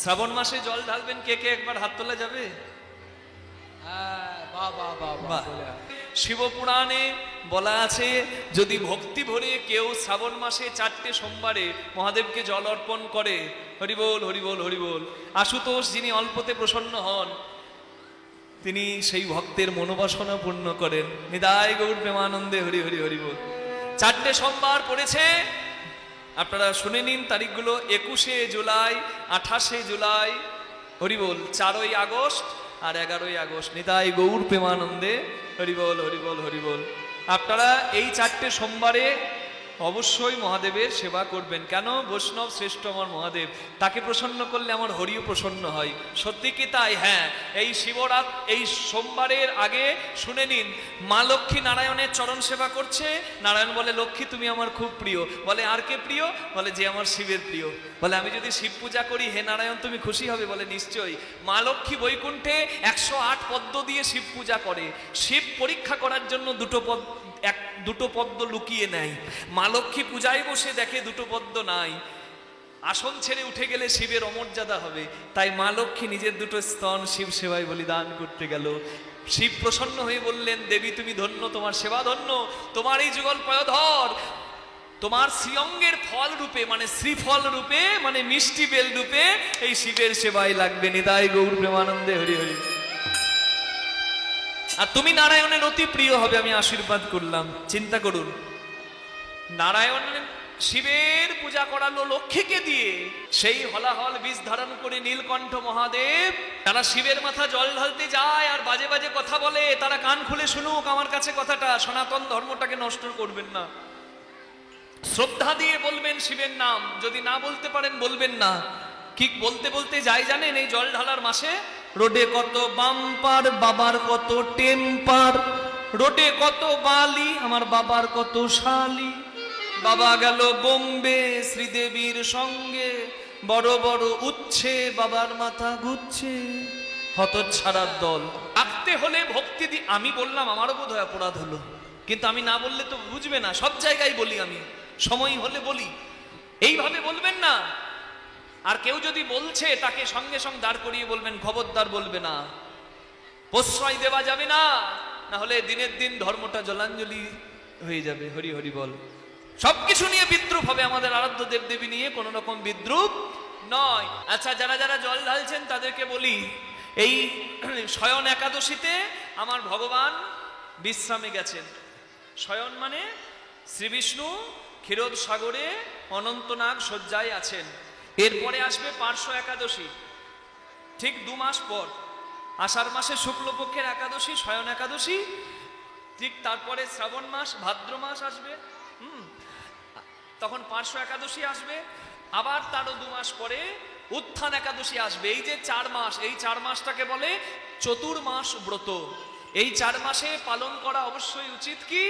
শ্রাবণ মাসে জল ঢালবেন কে কে? একবার হাত তোলা যাবে? বাহ। শিবপুরাণে বলা আছে, যদি ভক্তি ভরে কেউ শ্রাবণ মাসে 4টে সোমবারে মহাদেবকে জল অর্পণ করে, হরিবোল হরিবোল হরিবোল, আশুতোষ যিনি অল্পতে প্রসন্ন হন, তিনি সেই ভক্তের মনোবাসনা পূর্ণ করেন। নিতাই গৌর প্রেমানন্দে হরি হরি হরিবোল। 4টে সোমবার পড়েছে, আপনারা শুনে নিন তারিখগুলো: 21শে জুলাই, 28শে জুলাই, হরিবোল, 4ই আগস্ট আর 11ই আগস্ট। নিতাই গৌর প্রেমানন্দে হরিবোল হরিবোল হরিবোল। আপনারা এই 4টে সোমবারে অবশ্যই মহাদেবের সেবা করবেন। কেন? বৈষ্ণব শ্রেষ্ঠ আমার মহাদেব, তাকে প্রসন্ন করলে আমার হরিও প্রসন্ন হয়। সত্যি কি তাই? হ্যাঁ। এই শিবরাত, এই সোমবারের আগে শুনে নিন, মা লক্ষ্মী নারায়ণের চরণ সেবা করছে। নারায়ণ বলে, লক্ষ্মী তুমি আমার খুব প্রিয়। বলে, আর কে প্রিয়? বলে, যে আমার শিবের প্রিয়। বলে, আমি যদি শিব পূজা করি, হে নারায়ণ তুমি খুশি হবে? বলে, নিশ্চয়ই। মা লক্ষ্মী বৈকুণ্ঠে 108 পদ্ম দিয়ে শিব পূজা করে। শিব পরীক্ষা করার জন্য দুটো পদ্ম লুকিয়ে নেয়। মা লক্ষ্মী পূজায় বসে দেখে দুটো পদ্ম নাই। আসন ছেড়ে উঠে গেলে শিবের অমর্যাদা হবে, তাই মা লক্ষ্মী নিজের দুটো স্তন শিব সেবায় বলিদান করতে গেল। শিব প্রসন্ন হয়ে বললেন, দেবী তুমি ধন্য, তোমার সেবা ধন্য, তোমার এই যুগল পয়োধর তোমার শ্রীঅঙ্গের ফল রূপে, মানে শ্রীফল রূপে, মানে মিষ্টি বেল রূপে এই শিবের সেবায় লাগবে। নিতাই গৌর প্রেমানন্দে হরি হরি। আর তুমি নারায়ণের অতি প্রিয় হবে, আমি আশীর্বাদ করলাম। চিন্তা করুন, নারায়ণ শিবের পূজা করালো লক্ষ্মীকে দিয়ে। সেই হলাহল বীজ ধারণ করে নীলকণ্ঠ মহাদেব, তারা শিবের মাথা জল ঢালতে যায় আর বাজে বাজে কথা বলে। তারা কান খুলে শুনুক আমার কাছে কথাটা, সনাতন ধর্মটাকে নষ্ট করবেন না। শ্রদ্ধা দিয়ে বলবেন শিবের নাম, যদি না বলতে পারেন বলবেন না। কি বলতে বলতে যাই জানেন? এই জল ঢালার মাসে রোডে কত বাম্পার, বাবার কত টেম্পার, রোডে কত বালি, আমার বাবার কত শালি। বাবা গেল বোম্বে শ্রীদেবীর সঙ্গে, বড় বড় উচ্ছে, বাবার মাথা ঘুরছে। হতচ্ছাড়ার দল। আঁকতে হলে ভক্তি দি। আমি বললাম, আমারও বোধ হয় অপরাধ হলো, কিন্তু আমি না বললে তো বুঝবে না। সব জায়গায় বলি, আমি সময় হলে বলি। এইভাবে বলবেন না। আর কেউ যদি বলছে, তাকে সঙ্গে সঙ্গে দাঁড় করিয়ে বলবেন, খবরদার বলবে না, প্রশ্রয় দেওয়া যাবে না, না হলে দিনের দিন ধর্মটা জলাঞ্জলি হয়ে যাবে। হরি হরি বল। সবকিছু নিয়ে বিদ্রুপ হবে, আমাদের আরাধ্য দেব দেবী নিয়ে কোনো রকম বিদ্রুপ নয়। আচ্ছা, যারা যারা জল ঢালছেন তাদেরকে বলি, এই শয়ন একাদশীতে আমার ভগবান বিশ্রামে গেছেন। শয়ন মানে শ্রীবিষ্ণু ক্ষীরোদ সাগরে অনন্তনাগ শয্যায় আছেন। এরপরে আসবে পার্শ্ব একাদশী, ঠিক 2 মাস পর। আষাঢ় মাসে শুক্লপক্ষের একাদশী শয়ন একাদশী, ঠিক তারপরে শ্রাবণ মাস ভাদ্র মাস আসবে, তখন পার্শ্ব একাদশী আসবে। আবার তারও 2 মাস পরে উত্থান একাদশী আসবে। এই যে 4 মাস, এই 4 মাসটাকে বলে চতুর্মাস ব্রত। এই 4 মাসে পালন করা অবশ্যই উচিত। কি?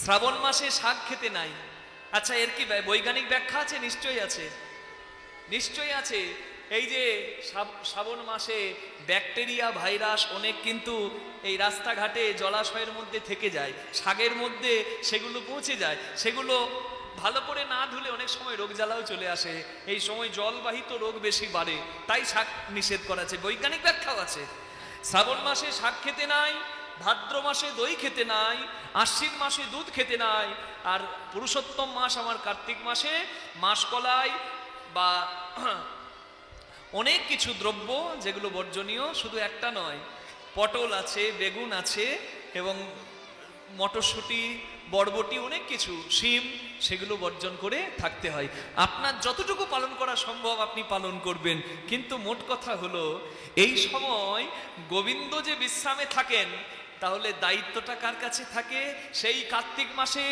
শ্রাবণ মাসে শাক খেতে নাই। আচ্ছা, এর কি বৈজ্ঞানিক ব্যাখ্যা আছে? নিশ্চয়ই আছে, নিশ্চয়ই আছে। এই যে শ্রাবণ মাসে ব্যাকটেরিয়া ভাইরাস অনেক কিন্তু এই রাস্তাঘাটে জলাশয়ের মধ্যে থেকে যায়, শাকের মধ্যে সেগুলো পৌঁছে যায়। সেগুলো ভালো করে না ধুলে অনেক সময় রোগ জ্বালাও চলে আসে। এই সময় জলবাহিত রোগ বেশি বাড়ে, তাই শাক নিষেধ করা আছে। বৈজ্ঞানিক ব্যাখ্যাও আছে। শ্রাবণ মাসে শাক খেতে নাই, ভাদ্র মাসে দই খেতে নাই, আশ্বিন মাসে দুধ খেতে নাই, আর পুরুষোত্তম মাস আমার কার্তিক মাসে মাসকলাই বা অনেক কিছু দ্রব্য যেগুলো বর্জনীয়, শুধু একটা নয়, পটল আছে, বেগুন আছে, এবং মটরশুঁটি, বরবটি, অনেক কিছু, শিম, সেগুলো বর্জন করে থাকতে হয়। আপনার যতটুকু পালন করা সম্ভব আপনি পালন করবেন। কিন্তু মোট কথা হলো, এই সময় গোবিন্দ যে বিশ্রামে থাকেন, তাহলে দায়িত্বটা কার কাছে থাকে? সেই কার্তিক মাসে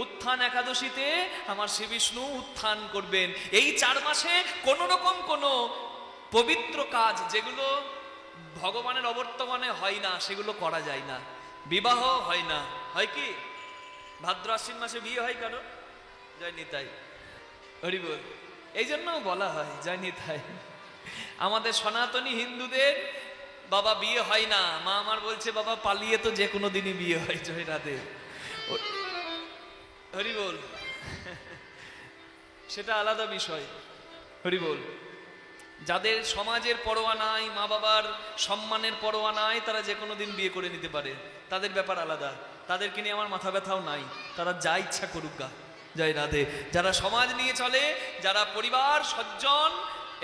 উত্থান একাদশীতে আমার শ্রী বিষ্ণু উত্থান করবেন। এই 4 মাসে কোন রকম কোনো পবিত্র কাজ যেগুলো ভগবানের অবর্তমানে হয় না, সেগুলো করা যায় না। বিবাহ হয় না। হয় কি? ভাদ্র আশ্বিন মাসে বিয়ে হয় কারো? জয় নিতাই, হরি বল। এই জন্য বলা হয় জয় নিতাই। আমাদের সনাতনী হিন্দুদের বাবা বিয়ে হয় না। মা আমার বলছে, বাবা পালিয়ে তো যে কোনো দিনই বিয়ে হয়। জয় রাধে, হরি বল। সেটা আলাদা বিষয়। হরি বল। যাদের সমাজের পরোয়া নাই, মা বাবার সম্মানের পরোয়া নাই, তারা যে কোনো দিন বিয়ে করে নিতে পারে, তাদের ব্যাপার আলাদা। তাদেরকে নিয়ে আমার মাথা ব্যথাও নাই, তারা যা ইচ্ছা করুক গা, জয় রাধে। যারা সমাজ নিয়ে চলে, যারা পরিবার সজ্জন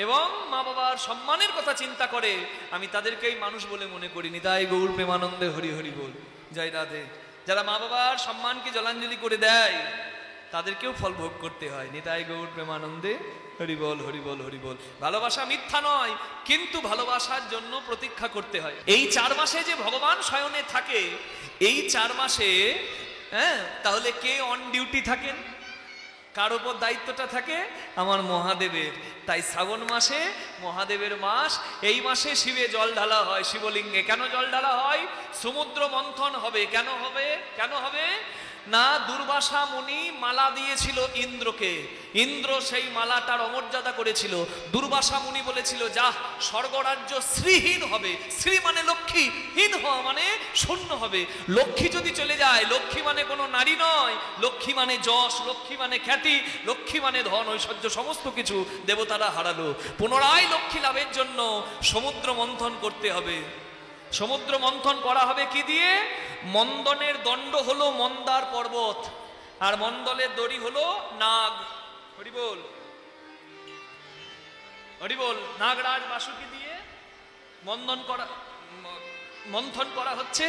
এবং মা বাবার সম্মানের কথা চিন্তা করে, আমি তাদেরকেই মানুষ বলে মনে করি। নিতাই গৌর প্রেমানন্দে হরি হরি বল, জয় রাধে। যারা মা বাবার সম্মানকে জলাঞ্জলি করে দেয়, তাদেরকেও ফল ভোগ করতে হয়। নিতাই গৌর প্রেমানন্দে হরি বল, হরি বল, হরি বল। ভালোবাসা মিথ্যা নয়, কিন্তু ভালোবাসার জন্য প্রতীক্ষা করতে হয়। এই 4 মাসে যে ভগবান শয়নে থাকে, এই 4 মাসে তাহলে কে অন ডিউটি থাকেন? কার উপর দায়িত্বটা থাকে? আমার মহাদেবের। তাই শ্রাবণ মাসে মহাদেবের মাস, এই মাসে শিবে জল ঢালা হয় শিবলিঙ্গে। কেন জল ঢালা হয়? সমুদ্র মন্থন হবে। কেন হবে? কেন হবে না, দুর্বাসা মুনি মালা দিয়েছিল ইন্দ্রকে, ইন্দ্র সেই মালাটার অমর্যাদা করেছিল। দুর্বাসা মুনি বলেছিল, যা স্বর্গরাজ্য শ্রীহীন হবে। শ্রী মানে লক্ষ্মী, হীন হওয়া মানে শূন্য হবে। লক্ষ্মী যদি চলে যায়, লক্ষ্মী মানে কোনো নারী নয়, লক্ষ্মী মানে যশ, লক্ষ্মী মানে খ্যাতি, লক্ষ্মী মানে ধন ঐশ্বর্য, সমস্ত কিছু দেবতারা হারালো। পুনরায় লক্ষ্মী লাভের জন্য সমুদ্র মন্থন করতে হবে। সমুদ্র মন্থন করা হবে কি দিয়ে? মন্দনের দণ্ড হলো মন্দার পর্বত, আর মন্দলের দড়ি হলো নাগ। হরি বল, হরি বল। নাগরাজ বাসুকি দিয়ে মন্থন করা হচ্ছে।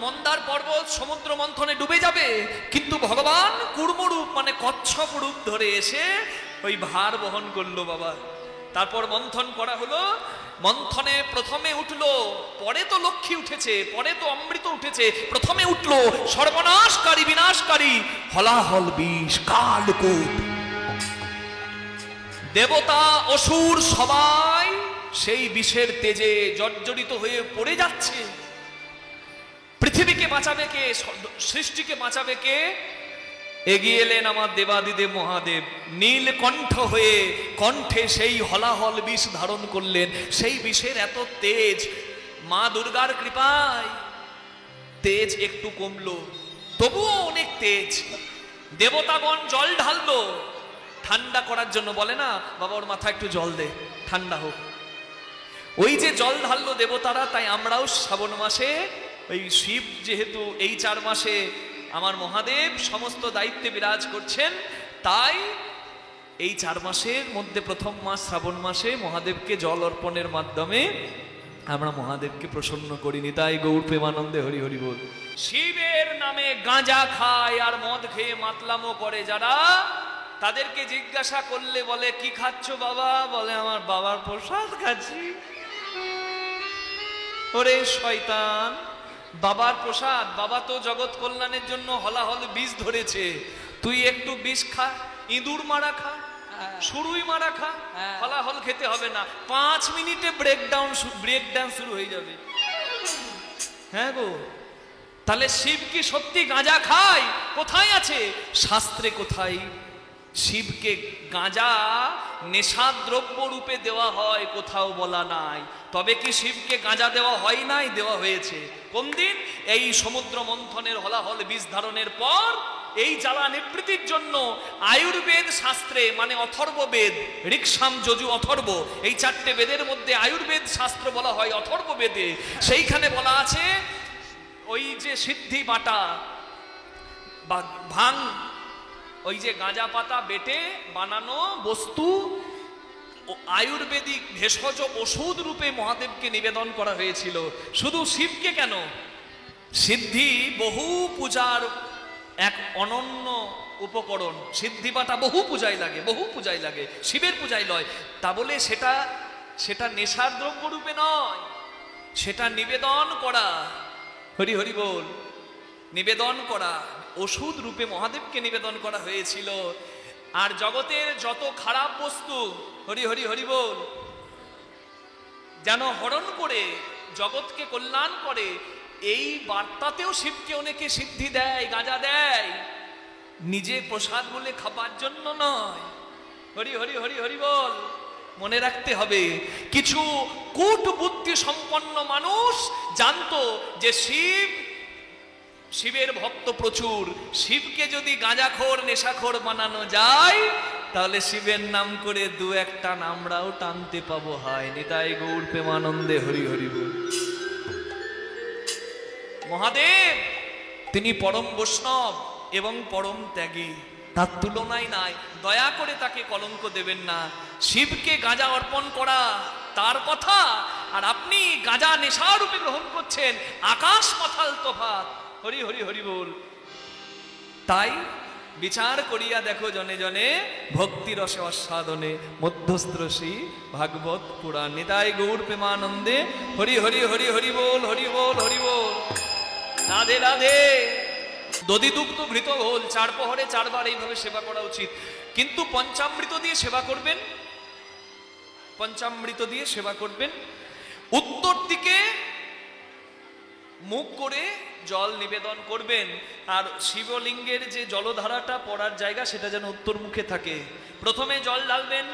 মন্দার পর্বত সমুদ্র মন্থনে ডুবে যাবে, কিন্তু ভগবান কুর্মরূপ মানে কচ্ছপ রূপ ধরে এসে ওই ভার বহন করলো বাবা। তারপর মন্থন করা হলো। মন্থনে প্রথমে উঠলো, পরে তো লক্ষ্মী উঠেছে, পরে তো অমৃত উঠেছে, প্রথমে উঠলো সর্বনাশকারী বিনাশকারী হলাহল বিষ, কালকূট। দেবতা অসুর সবাই সেই বিষের তেজে জর্জরিত হয়ে পড়ে যাচ্ছে। পৃথিবীকে বাঁচাবে কে? সৃষ্টিকে বাঁচাবে কে? এগিয়ে এলেন আমার দেবাদিদেব মহাদেব। নীলকণ্ঠ হয়ে কণ্ঠে সেই হলাহল বিষ ধারণ করলেন। সেই বিষের এত তেজ, মা দুর্গার কৃপায় তেজ একটু কমলো, তবুও অনেক তেজ। দেবতাগণ জল ঢাললো ঠান্ডা করার জন্য। বলে না, বাবা ওর মাথা একটু জল দে, ঠান্ডা হোক। ওই যে জল ঢাললো দেবতারা, তাই আমরাও শ্রাবণ মাসে, ওই শিব যেহেতু এই 4 মাসে আমার মহাদেব সমস্ত দায়িত্বে বিরাজ করছেন, তাই এই 4 মাসের মধ্যে প্রথম মাস শ্রাবণ মাসে মহাদেবকে জল অর্পণের মাধ্যমে আমরা মহাদেবকে প্রসন্ন করি। নিতাই গৌর প্রেমানন্দে হরি হরি বল। শিবের নামে গাঁজা খায় আর মদ খেয়ে মাতলামো করে যারা, তাদেরকে জিজ্ঞাসা করলে বলে, কি খাচ্ছ বাবা? বলে, আমার বাবার প্রসাদ খাচ্ছি। ওরে শয়তান, বাবার প্রসাদ, বাবা তো জগৎ কল্যাণের জন্য হলাহল বিষ ধরেছে, তুই একটু বিষ খা, ইঁদুর মারা খা, শুরুই মারা খা, হলাহল খেতে হবে না। 5 মিনিটে ব্রেকডাউন শুরু হয়ে যাবে। হ্যাঁ গো, তাহলে শিব কি সত্যি গাঁজা খায়? কোথায় আছে শাস্ত্রে? কোথায় শিবকে গাঁজা নেশাদ্রব্য রূপে দেওয়া হয়? কোথাও বলা নাই। তবে কি শিবকে গাঁজা দেওয়া হয় নাই? দেওয়া হয়েছে। কোন দিন? এই সমুদ্র মন্থনের হলাহল বীজ ধারণের পর এই জ্বালা নিবৃত্তির জন্য আয়ুর্বেদ শাস্ত্রে, মানে অথর্ব বেদ, ঋক্সাম যজু অথর্ব, এই 4টে বেদের মধ্যে আয়ুর্বেদ শাস্ত্র বলা হয় অথর্ব বেদে। সেইখানে বলা আছে, ওই যে সিদ্ধি বাটা বা ভাং, ওই যে গাঁজা পাতা বেটে বানানো বস্তু আয়ুর্বেদিক ভেষজ ওষুধ রূপে মহাদেবকে নিবেদন করা হয়েছিল। শুধু শিবকে কেন, সিদ্ধি বহু পূজার এক অনন্য উপকরণ। সিদ্ধি বাটা বহু পূজায় লাগে, বহু পূজায় লাগে, শিবের পূজায় লয়। তা বলে সেটা নেশার দ্রব্য রূপে নয়, সেটা নিবেদন করা। হরি হরি বল। নিবেদন করা ওষুধ রূপে মহাদেবকে নিবেদন করা হয়েছিল। আর জগতের যত খারাপ বস্তু, হরি হরি হরি বল, যেন হরণ করে জগৎকে কল্যাণ করে, এই বার্তাতেও শিবকে অনেকে সিদ্ধি দেয়, গাঁজা দেয়, নিজে প্রসাদ বলে খাবার জন্য নয়। হরি হরি হরি হরি বল। মনে রাখতে হবে, কিছু কূট বুদ্ধি সম্পন্ন মানুষ জানতো যে শিবের ভক্ত প্রচুর, শিবকে যদি গাঁজাখোর নেশাখোর বানানো যায় তাহলে শিবের নাম করে দু একটা আমরাও টানতে পাবো। হয় নিতাই গৌর প্রেমানন্দে হরি হরি বল। মহাদেব তিনি পরম বৈষ্ণব এবং পরম ত্যাগী, তার তুলনায় নাই। দয়া করে তাকে কলঙ্ক দেবেন না। শিবকে গাঁজা অর্পণ করা তার কথা, আর আপনি গাঁজা নেশা রূপে গ্রহণ করছেন, আকাশ পাতাল তফাৎ। হরি হরি হরি বল। তাই বিচার করিয়া দেখো জনে জনে, ভক্তি রসে অস্বাদনে মধ্যস্থ শ্রী ভাগবত পুরাণ। নিতাই গৌর প্রেমানন্দে হরি হরি হরি হরি বল, হরি বল, হরি বল। রাধে রাধে। দধি দুগ্ধ ঘৃত ঘোল 4 প্রহরে 4 বার এইভাবে সেবা করা উচিত। কিন্তু পঞ্চামৃত দিয়ে সেবা করবেন, পঞ্চামৃত দিয়ে সেবা করবেন। উত্তর দিকে মুখ করে জল নিবেদন করবেন, আর শিবলিঙ্গের যে জলধারাটা পড়ার জায়গা সেটা যেন উত্তর মুখে থাকে। প্রথমে জল ঢালবেন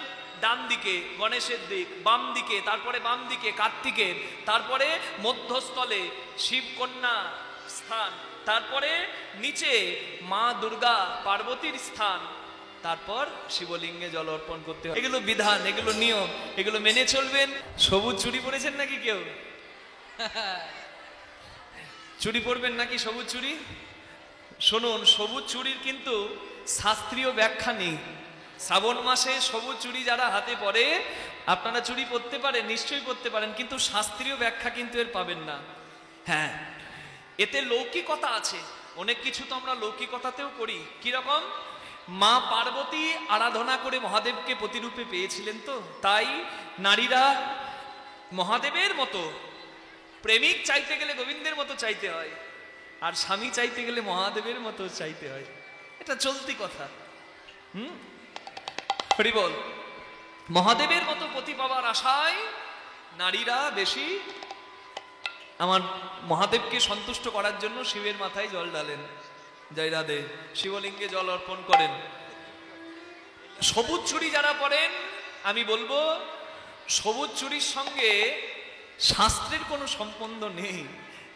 ডান দিকে গণেশের দিক, বাম দিকে, তারপরে বাম দিকে কার্তিকের, তারপরে মধ্যস্থলে শিবকন্যা স্থান, তারপরে নিচে মা দুর্গা পার্বতীর স্থান, তারপর শিবলিঙ্গে জল অর্পণ করতে হয়। এগুলো বিধান, এগুলো নিয়ম, এগুলো মেনে চলবেন। সবুজ চুড়ি পরেছেন নাকি কেউ? চুড়ি পরবেন নাকি সবুজ চুড়ি? শুনুন, সবুজ চুড়ির কিন্তু শাস্ত্রীয় ব্যাখ্যা নেই। শ্রাবণ মাসে সবুজ চুড়ি যারা হাতে পরে, আপনারা চুড়ি পরতে পারেন, নিশ্চয়ই পরতে পারেন, কিন্তু শাস্ত্রীয় ব্যাখ্যা কিন্তু এর পাবেন না। হ্যাঁ, এতে লৌকিকতা আছে। অনেক কিছু তো আমরা লৌকিকতাতেও করি। কিরকম? মা পার্বতী আরাধনা করে মহাদেবকে প্রতিরূপে পেয়েছিলেন, তো তাই নারীরা মহাদেবের মতো, প্রেমিক চাইতে গেলে গোবিন্দের মতো চাইতে হয়, আর স্বামী চাইতে গেলে মহাদেবের মতো চাইতে হয়। এটা চলতি কথা। হরি বল। মহাদেবের মতো পতি পাওয়ার আশায় নারীরা বেশি আমার মহাদেবকে সন্তুষ্ট করার জন্য শিবের মাথায় জল ঢালেন। জয় রাধে। শিবলিঙ্গে জল অর্পণ করেন। সবুজ চুড়ি যারা পরেন, আমি বলবো সবুজ চুড়ির সঙ্গে শাস্ত্রের কোনো সম্বন্ধ নেই,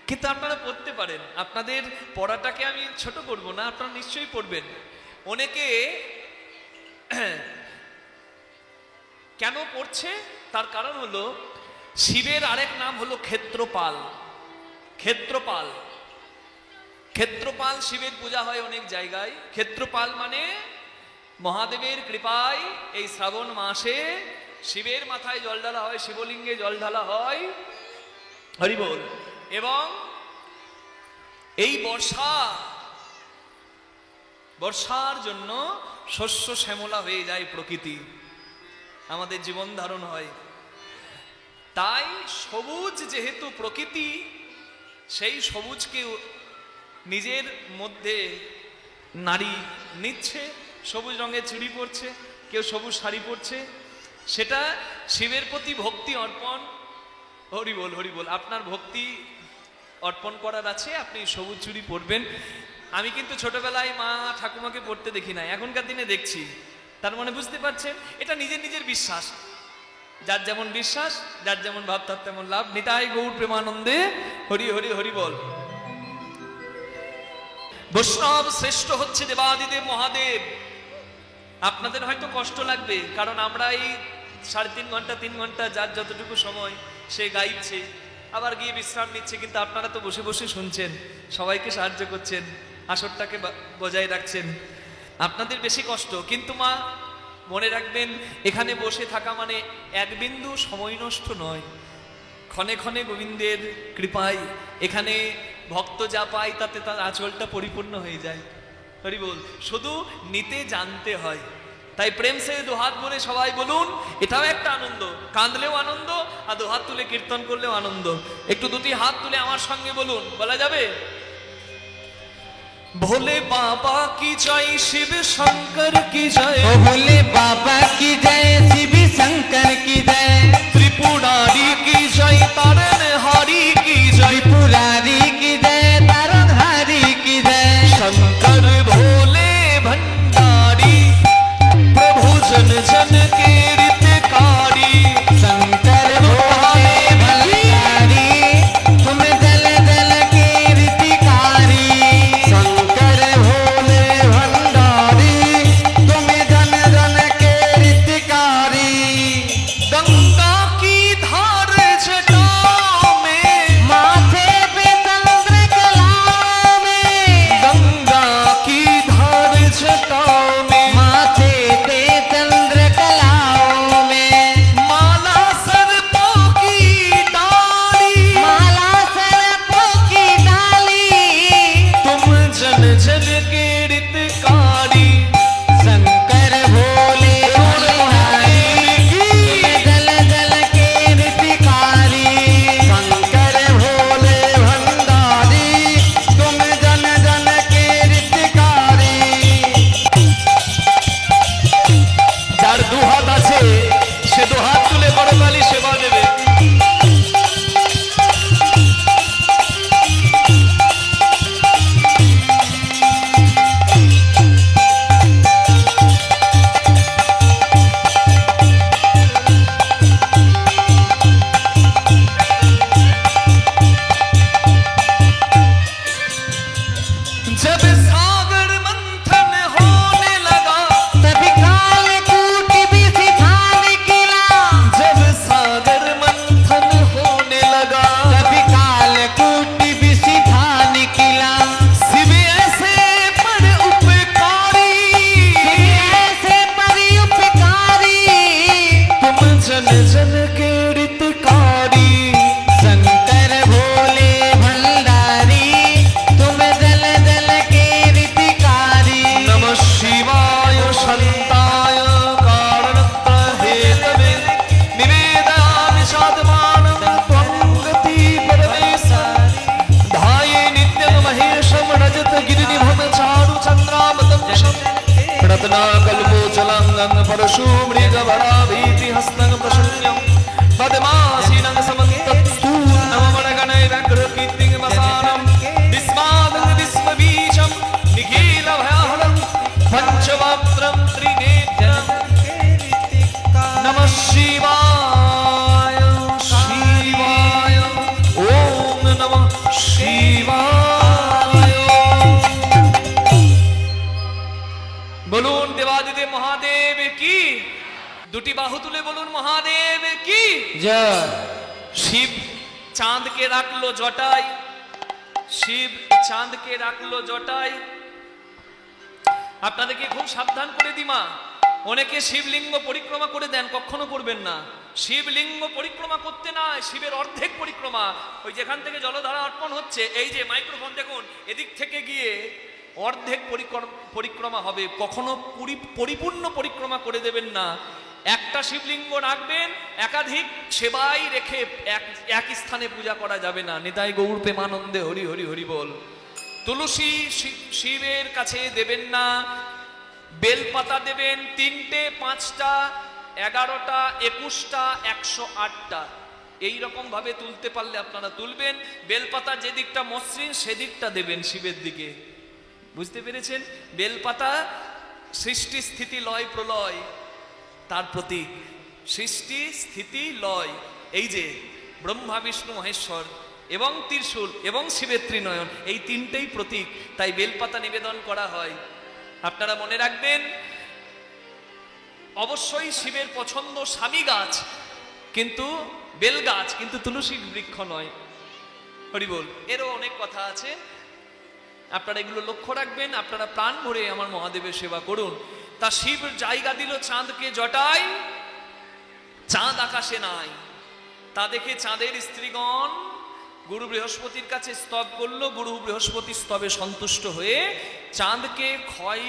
কিন্তু আপনারা পড়তে পারেন। আপনাদের পড়াটাকে আমি ছোট করব না, আপনারা নিশ্চয়ই পড়বেন। অনেকে কেন পড়ছে তার কারণ হলো, শিবের আরেক নাম হলো ক্ষেত্রপাল। ক্ষেত্রপাল, ক্ষেত্রপাল শিবের পূজা হয় অনেক জায়গায়। ক্ষেত্রপাল মানে মহাদেবের কৃপায় এই শ্রাবণ মাসে শিবের মাথায় জল ঢালা হয়, শিবলিঙ্গে জল ঢালা হয়। হরি বল। এবং এই বর্ষার জন্য শস্য শ্যামলা হয়ে যায় প্রকৃতি, আমাদের জীবন ধারণ হয়। তাই সবুজ যেহেতু প্রকৃতি, সেই সবুজকে নিজের মধ্যে নারী নিচ্ছে, সবুজ রঙের চুড়ি পরছে, কেউ সবুজ শাড়ি পরছে, সেটা শিবের প্রতি ভক্তি অর্পণ। হরি বল, হরি বল। আপনার ভক্তি অর্পণ করার আছে, আপনি সবুজ চুড়ি পরবেন। আমি কিন্তু ছোটবেলায় মা ঠাকুমাকে পড়তে দেখি না, এখনকার দিনে দেখছি। তার মানে বুঝতে পারছেন, এটা নিজের নিজের বিশ্বাস। যার যেমন বিশ্বাস, যার যেমন ভাব, তার তেমন লাভ। নিতাই গৌর প্রেমানন্দে হরি হরি হরি বল। বৈষ্ণব শ্রেষ্ঠ হচ্ছে দেবাদিদেব মহাদেব। আপনাদের হয়তো কষ্ট লাগবে, কারণ আমরা এই 3.5 ঘন্টা 3 ঘন্টা যার যতটুকু সময় সে গাইছে, আবার গিয়ে বিশ্রাম নিচ্ছে, কিন্তু আপনারা তো বসে বসে শুনছেন, সবাইকে সাহায্য করছেন, আসরটাকে বজায় রাখছেন। আপনাদের বেশি কষ্ট, কিন্তু মা মনে রাখবেন, এখানে বসে থাকা মানে এক বিন্দু সময় নষ্ট নয়। ক্ষণে ক্ষণে গোবিন্দের কৃপায় এখানে ভক্ত যা পায় তাতে তার আঁচলটা পরিপূর্ণ হয়ে যায়। হরি বল। শুধু নিতে জানতে হয়। তাই প্রেম সে দুহাত ভরে সবাই বলুন, এটাও একটা আনন্দ। কাঁদলেও আনন্দ, আর দুহাত তুলে কীর্তন করলেও আনন্দ। একটু দুটি হাত তুলে আমার সঙ্গে বলুন, বলা যাবে? भोले बाबा की जय, शिव शंकर की जय। भोले बाबा की जय, शिव शंकर की जय। त्रिपुरारी की जय, तारनहारी की जय। त्रिपुरारी की जय, तारनहारी की जय। शंकर भोले भंडारी, प्रभु जन जन के रितकारी। शंकर भोले भंडारी, तुम जल जल के रितकारी। शंकर भोले भंडारी, तुम जन जन के কৃষ্ণ কল্পোচলাঙ্গং পরশু মৃগভরাভীতি হস্তং প্রশন্যং পদ্মাসীনং সমন্তস্তু নমমণগণৈ ব্যগ্রকীর্তিং মসানং বিস্মাদং বিস্মবীজং নিখিল ভয়াহরং পঞ্চবক্ত্রং ত্রিনেত্রং নমঃ শিবায় শিবায় ওম নমঃ শিবায়। বলুন দেবাদিদেব মহাদেব কি, দুটি বাহু তুলে বলুন মহাদেব কি जय। শিব চাঁদকে রাখলো জটায়, শিব চাঁদকে রাখলো জটায়। আপনাদেরকে খুব সাবধান করে দিমা, অনেকে শিবলিঙ্গ পরিক্রমা করে দেন, কখনো করবেন না। শিবলিঙ্গ পরিক্রমা করতে না, শিবের অর্ধেক পরিক্রমা, ওই যেখান থেকে জলধারা অর্পণ হচ্ছে, এই যে মাইক্রোফোন দেখুন, এদিক থেকে গিয়ে অর্ধেক পরিক্রমা হবে, কখনো পরিপূর্ণ পরিক্রমা করে দেবেন না। একটা শিবলিঙ্গ রাখবেন, একাধিক সেবাই রেখে এক স্থানে পূজা করা যাবে না। নিতাই গৌর প্রেমানন্দে হরি হরি হরি বল। তুলসী শিবের কাছে দেবেন না, বেলপাতা দেবেন 3টে, 5টা, 11টা, 21টা, 108টা, এইরকম ভাবে তুলতে পারলে আপনারা তুলবেন। বেলপাতা যে দিকটা মসৃণ সেদিকটা দেবেন শিবের দিকে, বুঝতে পেরেছেন? বেলপাতা সৃষ্টি স্থিতি লয় প্রলয় তার প্রতীক, সৃষ্টি স্থিতি লয়, এই যে ব্রহ্মা বিষ্ণু মহেশ্বর এবং ত্রিশূল এবং শিবের ত্রিনয়ন, এই 3টেই প্রতীক, তাই বেলপাতা নিবেদন করা হয়। আপনারা মনে রাখবেন, অবশ্যই শিবের পছন্দ স্বামী গাছ, কিন্তু বেল গাছ, কিন্তু তুলসী বৃক্ষ নয়। হরি বল। এরও অনেক কথা আছে, আপনারা এগুলো লক্ষ্য রাখবেন। আপনারা প্রাণ ভরে আমার মহাদেবের সেবা করুন। তা শিব জায়গা দিল চাঁদকে জটায়, চাঁদ আকাশে নাই, তা দেখে চাঁদের স্ত্রীগণ গুরু বৃহস্পতির কাছে স্তব করলো। গুরু বৃহস্পতি স্তবে সন্তুষ্ট হয়ে চাঁদকে ক্ষয়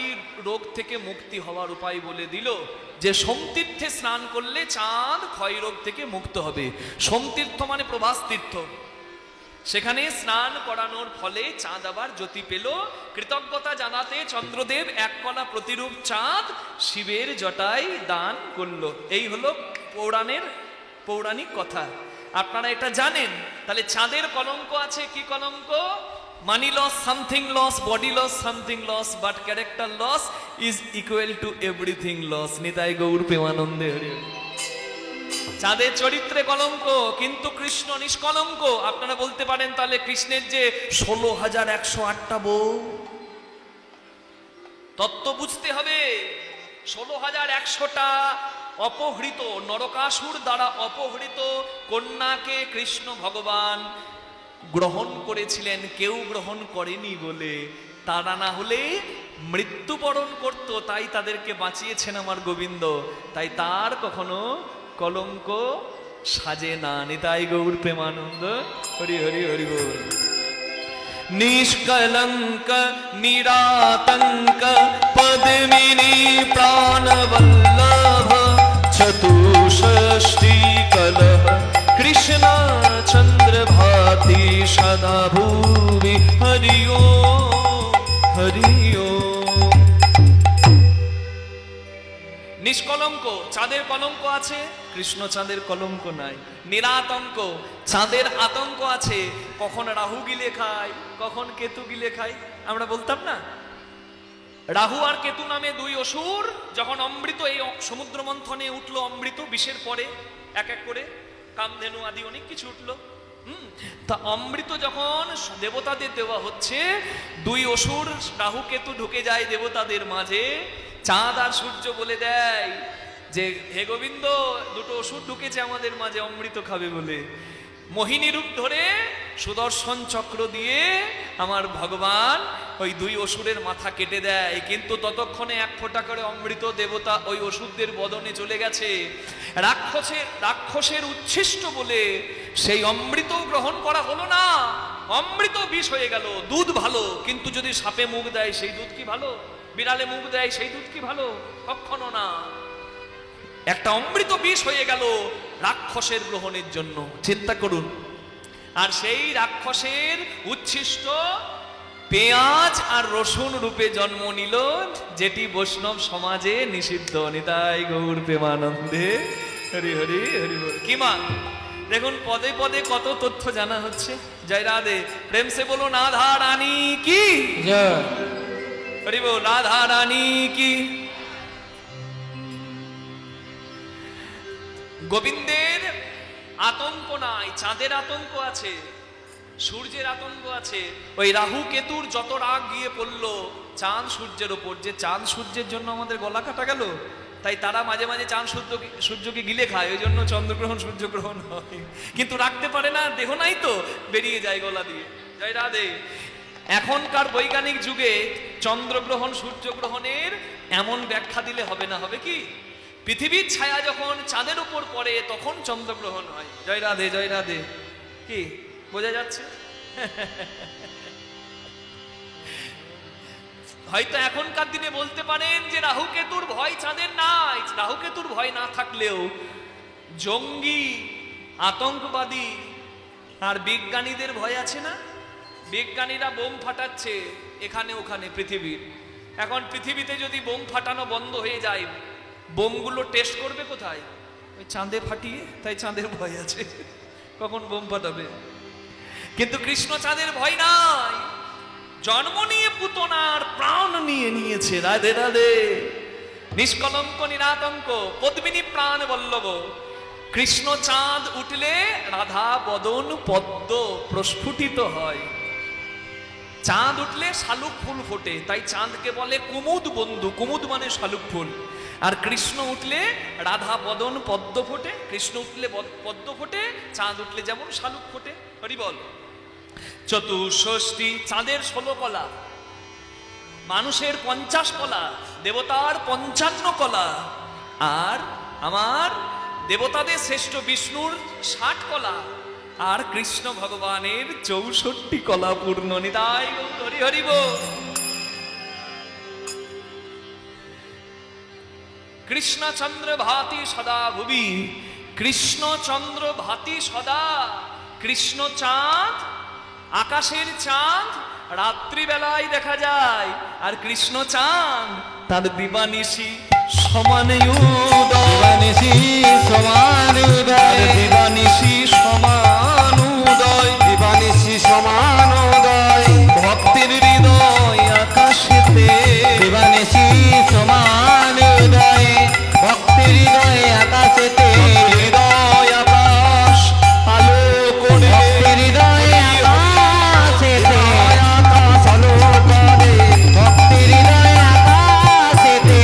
রোগ থেকে মুক্তি হওয়ার উপায় বলে দিল, যে সোমতীর্থে স্নান করলে চাঁদ ক্ষয় রোগ থেকে মুক্ত হবে। সোমতীর্থ মানে প্রভাস তীর্থ, সেখানে স্নান করানোর ফলে চাঁদ আবার জ্যোতি পেল। কৃতজ্ঞতা জানাতে চন্দ্রদেব 1 কণা প্রতিরূপ চাঁদ শিবের জটায় দান করলো। এই হলো পৌরাণিক কথা, আপনারা এটা জানেন। তাহলে চাঁদের কলঙ্ক আছে, কি কলঙ্ক? Money loss, something loss, body loss, something loss, but character loss is equal to everything loss. Nitai Gour প্রেমানন্দে হরি। চাঁদের চরিত্রে কলঙ্ক, কিন্তু কৃষ্ণ নিষ্কলঙ্ক। আপনারা বলতে পারেন, তাহলে কৃষ্ণের যে 16,108টা বউ, তত্ত্ব বুঝতে হবে। 16,100টা অপহৃত, নরকাসুর দ্বারা অপহৃত কন্যাকে কৃষ্ণ ভগবান গ্রহণ করেছিলেন, কেউ গ্রহণ করেনি বলে। তারা না হলে মৃত্যুবরণ করত, তাই তাদেরকে বাঁচিয়েছেন আমার গোবিন্দ, তাই তার কখনো কলঙ্ক সাজে না। নিতাই গৌর প্রেমানন্দ হরি হরি হরি বল। নিষ্কলঙ্ক নিরাতঙ্ক পদ্মিনী প্রাণবল্লভ চতুষষ্ঠী কলহ কৃষ্ণ চন্দ্র ভাতি সদা ভূমি হরি ওম হরি ওম। নিষ্কলঙ্ক, চাঁদের কলঙ্ক আছে, কৃষ্ণ চাঁদের কলঙ্ক নাই। নিরাতঙ্ক, চাঁদের আতঙ্ক আছে, কখন রাহু গিলে খায়, কখন কেতু গিলে খায়। আমরা বলতাম না, রাহু আর কেতু নামে 2 অসুর যখন অমৃত, এই সমুদ্র মন্থনে উঠলো অমৃত, বিষের পরে এক এক করে কামধেনু আদি অনেক কিছু উঠলো। তা অমৃত যখন দেবতাদের দেওয়া হচ্ছে, 2 অসুর রাহু কেতু ঢুকে যায় দেবতাদের মাঝে। চাঁদ আর সূর্য বলে দেয় যে, হে গোবিন্দ, 2টো অসুর ঢুকেছে আমাদের মাঝে অমৃত খাবে বলে। মোহিনী রূপ ধরে সুদর্শন চক্র দিয়ে আমার ভগবান ওই 2 অসুরের মাথা কেটে দেয়, কিন্তু ততক্ষণে 1 ফোঁটা করে অমৃত দেবতা ওই অসুরদের বদনে চলে গেছে। রাক্ষসের উচ্ছিষ্ট বলে সেই অমৃত গ্রহণ করা হলো না, অমৃত বিষ হয়ে গেল। দুধ ভালো, কিন্তু যদি সাপে মুখ দেয় সেই দুধ কি ভালো? বিড়ালে মুখ দেয় সেই দুধ কি ভালো? কখনো না। একটা অমৃত বিষ হয়ে গেল রাক্ষসের গ্রহণের জন্য, চিন্তা করুন। আর সেই রাক্ষসের উচ্ছিষ্ট পেঁয়াজ আর রসুন রূপে জন্ম নিল, যেটি বৈষ্ণব সমাজে নিষিদ্ধ। নিতাই গৌর প্রেমানন্দে হরি হরি হরি বল। কি মা, দেখুন পদে পদে কত তথ্য জানা হচ্ছে। জয় রাধে। প্রেম সে বলো রাধা রানী কি জয়। হরি বল। রাধা রানী কি। গোবিন্দের আতঙ্ক নাই, চাঁদের আতঙ্ক আছে, সূর্যের আতঙ্ক আছে। ওই রাহু কেতুর যত রাগ গিয়ে পড়লো চাঁদ সূর্যের ওপর, যে চাঁদ সূর্যের জন্য আমাদের গলা কাটা গেল, তাই তারা মাঝে মাঝে চাঁদ সূর্যকে গিলে খায়, ওই জন্য চন্দ্রগ্রহণ সূর্যগ্রহণ হয়। কিন্তু রাখতে পারে না, দেহ নাই তো, বেরিয়ে যায় গলা দিয়ে। জয় রাধে। এখনকার বৈজ্ঞানিক যুগে চন্দ্রগ্রহণ সূর্যগ্রহণের এমন ব্যাখ্যা দিলে হবে না, হবে কি, পৃথিবীর ছায়া যখন চাঁদের উপর পড়ে তখন চন্দ্রগ্রহণ হয়। জয় রাধে জয় রাধে। কি বোঝা যাচ্ছে? হয়তো এখনকার দিনে বলতে পারেন যে রাহু কেতুর ভয় চাঁদের নাই। রাহু কেতুর ভয় না থাকলেও জঙ্গি, আতঙ্কবাদী আর বিজ্ঞানীদের ভয় আছে না? বিজ্ঞানীরা বোম ফাটাচ্ছে এখানে ওখানে পৃথিবীর। এখন পৃথিবীতে যদি বোম ফাটানো বন্ধ হয়ে যায়, বোমগুলো টেস্ট করবে কোথায়? ওই চাঁদে ফাটিয়ে। তাই চাঁদের ভয় আছে, কখন বোম ফাটাবে। কিন্তু কৃষ্ণ চাঁদের ভয় নাই। জন্ম নিয়ে পুতনার প্রাণ নিয়ে নিয়েছে। রাধে রাধে। নিষ্কলঙ্ক নিরাতঙ্ক পদ্মিনী প্রাণ বল্লভ। কৃষ্ণ চাঁদ উঠলে রাধা বদন পদ্ম প্রস্ফুটিত হয়। চাঁদ উঠলে শালুক ফুল ফোটে, তাই চাঁদকে বলে কুমুদ বন্ধু। কুমুদ মানে শালুক ফুল। আর কৃষ্ণ উঠলে রাধা বদন পদ্ম ফোটে। কৃষ্ণ উঠলে পদ্ম ফোটে, চাঁদ উঠলে যেমন শালুক ফোটে। হরি বল। চতুষষ্ঠী, চাঁদের 16 কলা, মানুষের 50 কলা, দেবতার 55 কলা, আর আমার দেবতাদের শ্রেষ্ঠ বিষ্ণুর 60 কলা, আর কৃষ্ণ ভগবানের 64 কলা পূর্ণ। নিতাই হরি হরি বল। কৃষ্ণচন্দ্র ভাতি সদা ভুবি। কৃষ্ণচন্দ্র ভাতি সদা। কৃষ্ণ চাঁদ, আকাশের চাঁদ রাত্রিবেলায় দেখা যায়, আর কৃষ্ণ চাঁদ তার দিবানিশি সমানে দিবানিশি সমান উদয়। দিবানিশি সমান উদয়। দিবানিশি সমান উদয়। ভক্তের হৃদয় আকাশেতে। দিবানিশি সমান উদয়। ভক্তের হৃদয়ে আকাশেতে। হৃদয় আকাশ আলো করে। ভক্তের হৃদয়ে আকাশেতে। আকাশ আলো করে। ভক্তের হৃদয়ে আকাশেতে।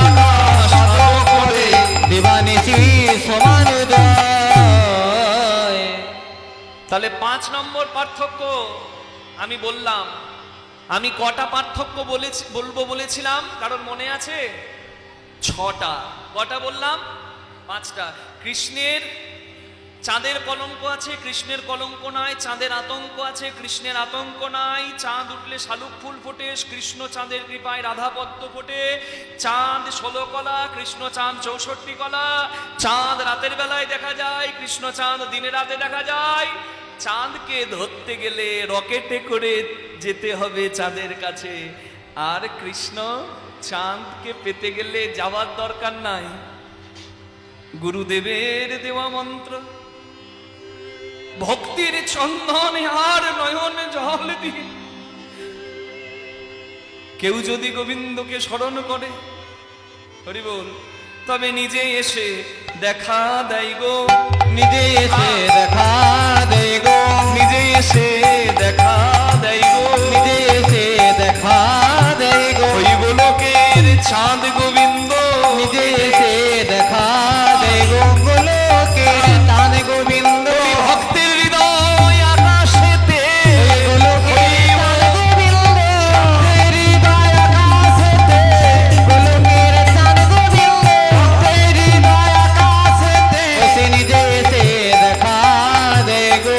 আকাশ আলো করে। দিবানিশি সমান উদয়। তাহলে 5 নম্বর পার্থক্য আমি বললাম। আমি কটা পার্থক্য বলবো বলেছিলাম, কারণ মনে আছে? 6টা। কটা বললাম? 5টা। কৃষ্ণের চাঁদের কলঙ্ক আছে, কৃষ্ণের কলঙ্ক নাই। চাঁদের আতঙ্ক আছে, কৃষ্ণের আতঙ্ক নাই। চাঁদ উঠলে শালুক ফুল ফোটে, কৃষ্ণ চাঁদের কৃপায় রাধা পদ্ম ফোটে। চাঁদ 16 কলা, কৃষ্ণ চাঁদ 64 কলা। চাঁদ রাতের বেলায় দেখা যায়, কৃষ্ণ চাঁদ দিনে রাতে দেখা যায়। চাঁদকে ধরতে গেলে রকেটে করে যেতে হবে চাঁদের কাছে, আর কৃষ্ণ চাঁদকে পেতে গেলে যাওয়ার দরকার নাই। গুরুদেবের দেওয়া মন্ত্র, ভক্তির চন্দনে আর নয়ন জল দিয়ে কেউ যদি গোবিন্দকে স্মরণ করে, হরি বল, তবে নিজে এসে দেখা দেয় গো। নিজে এসে দেখা দেয় গো। নিজে এসে দেখা দেয় গো। নিজে এসে দেখা দেয় গো। ওই গোলকের চাঁদ গোবিন্দ নিজে এসে দেখা দেয় গো। গোলকের চাঁদ গোবিন্দ। ওই ভক্তের হৃদয় আকাশেতে। ওই গোলকের চাঁদ গোবিন্দ। ভক্তের হৃদয় আকাশেতে। গোলকের চাঁদ গোবিন্দ। ভক্তের হৃদয় আকাশেতে। সে নিজে এসে দেখা দেয় গো।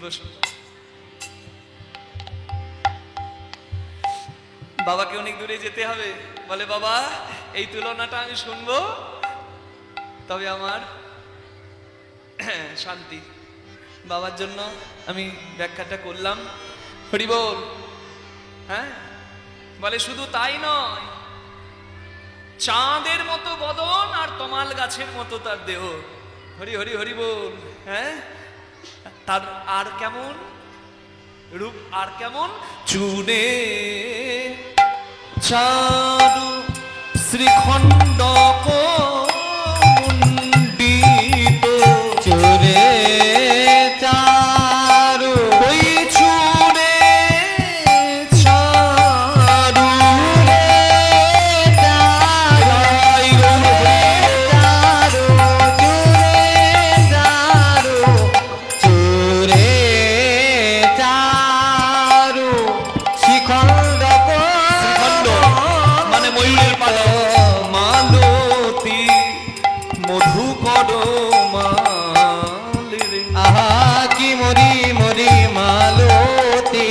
বসুন। বাবাকে অনেক দূরে যেতে হবে, বলে বাবা এই তুলনাটা আমি শুনবো। তবে আমার শান্তি। বাবার জন্য আমি ব্যাখ্যাটা করলাম। হরি বল। হ্যাঁ, বলে শুধু তাই নয়, চাঁদের মতো বদন আর তমাল গাছের মতো তার দেহ। হরি হরি হরি বল। হ্যাঁ, তার আর কেমন রূপ, আর কেমন চুনে চারু শ্রীখণ্ড মণ্ডিত চুরে চারু ওই চুনে চারু মানে ময়ূরের পালক, মালতী মধুকর মালের। আহা কি মরি মরি মালতী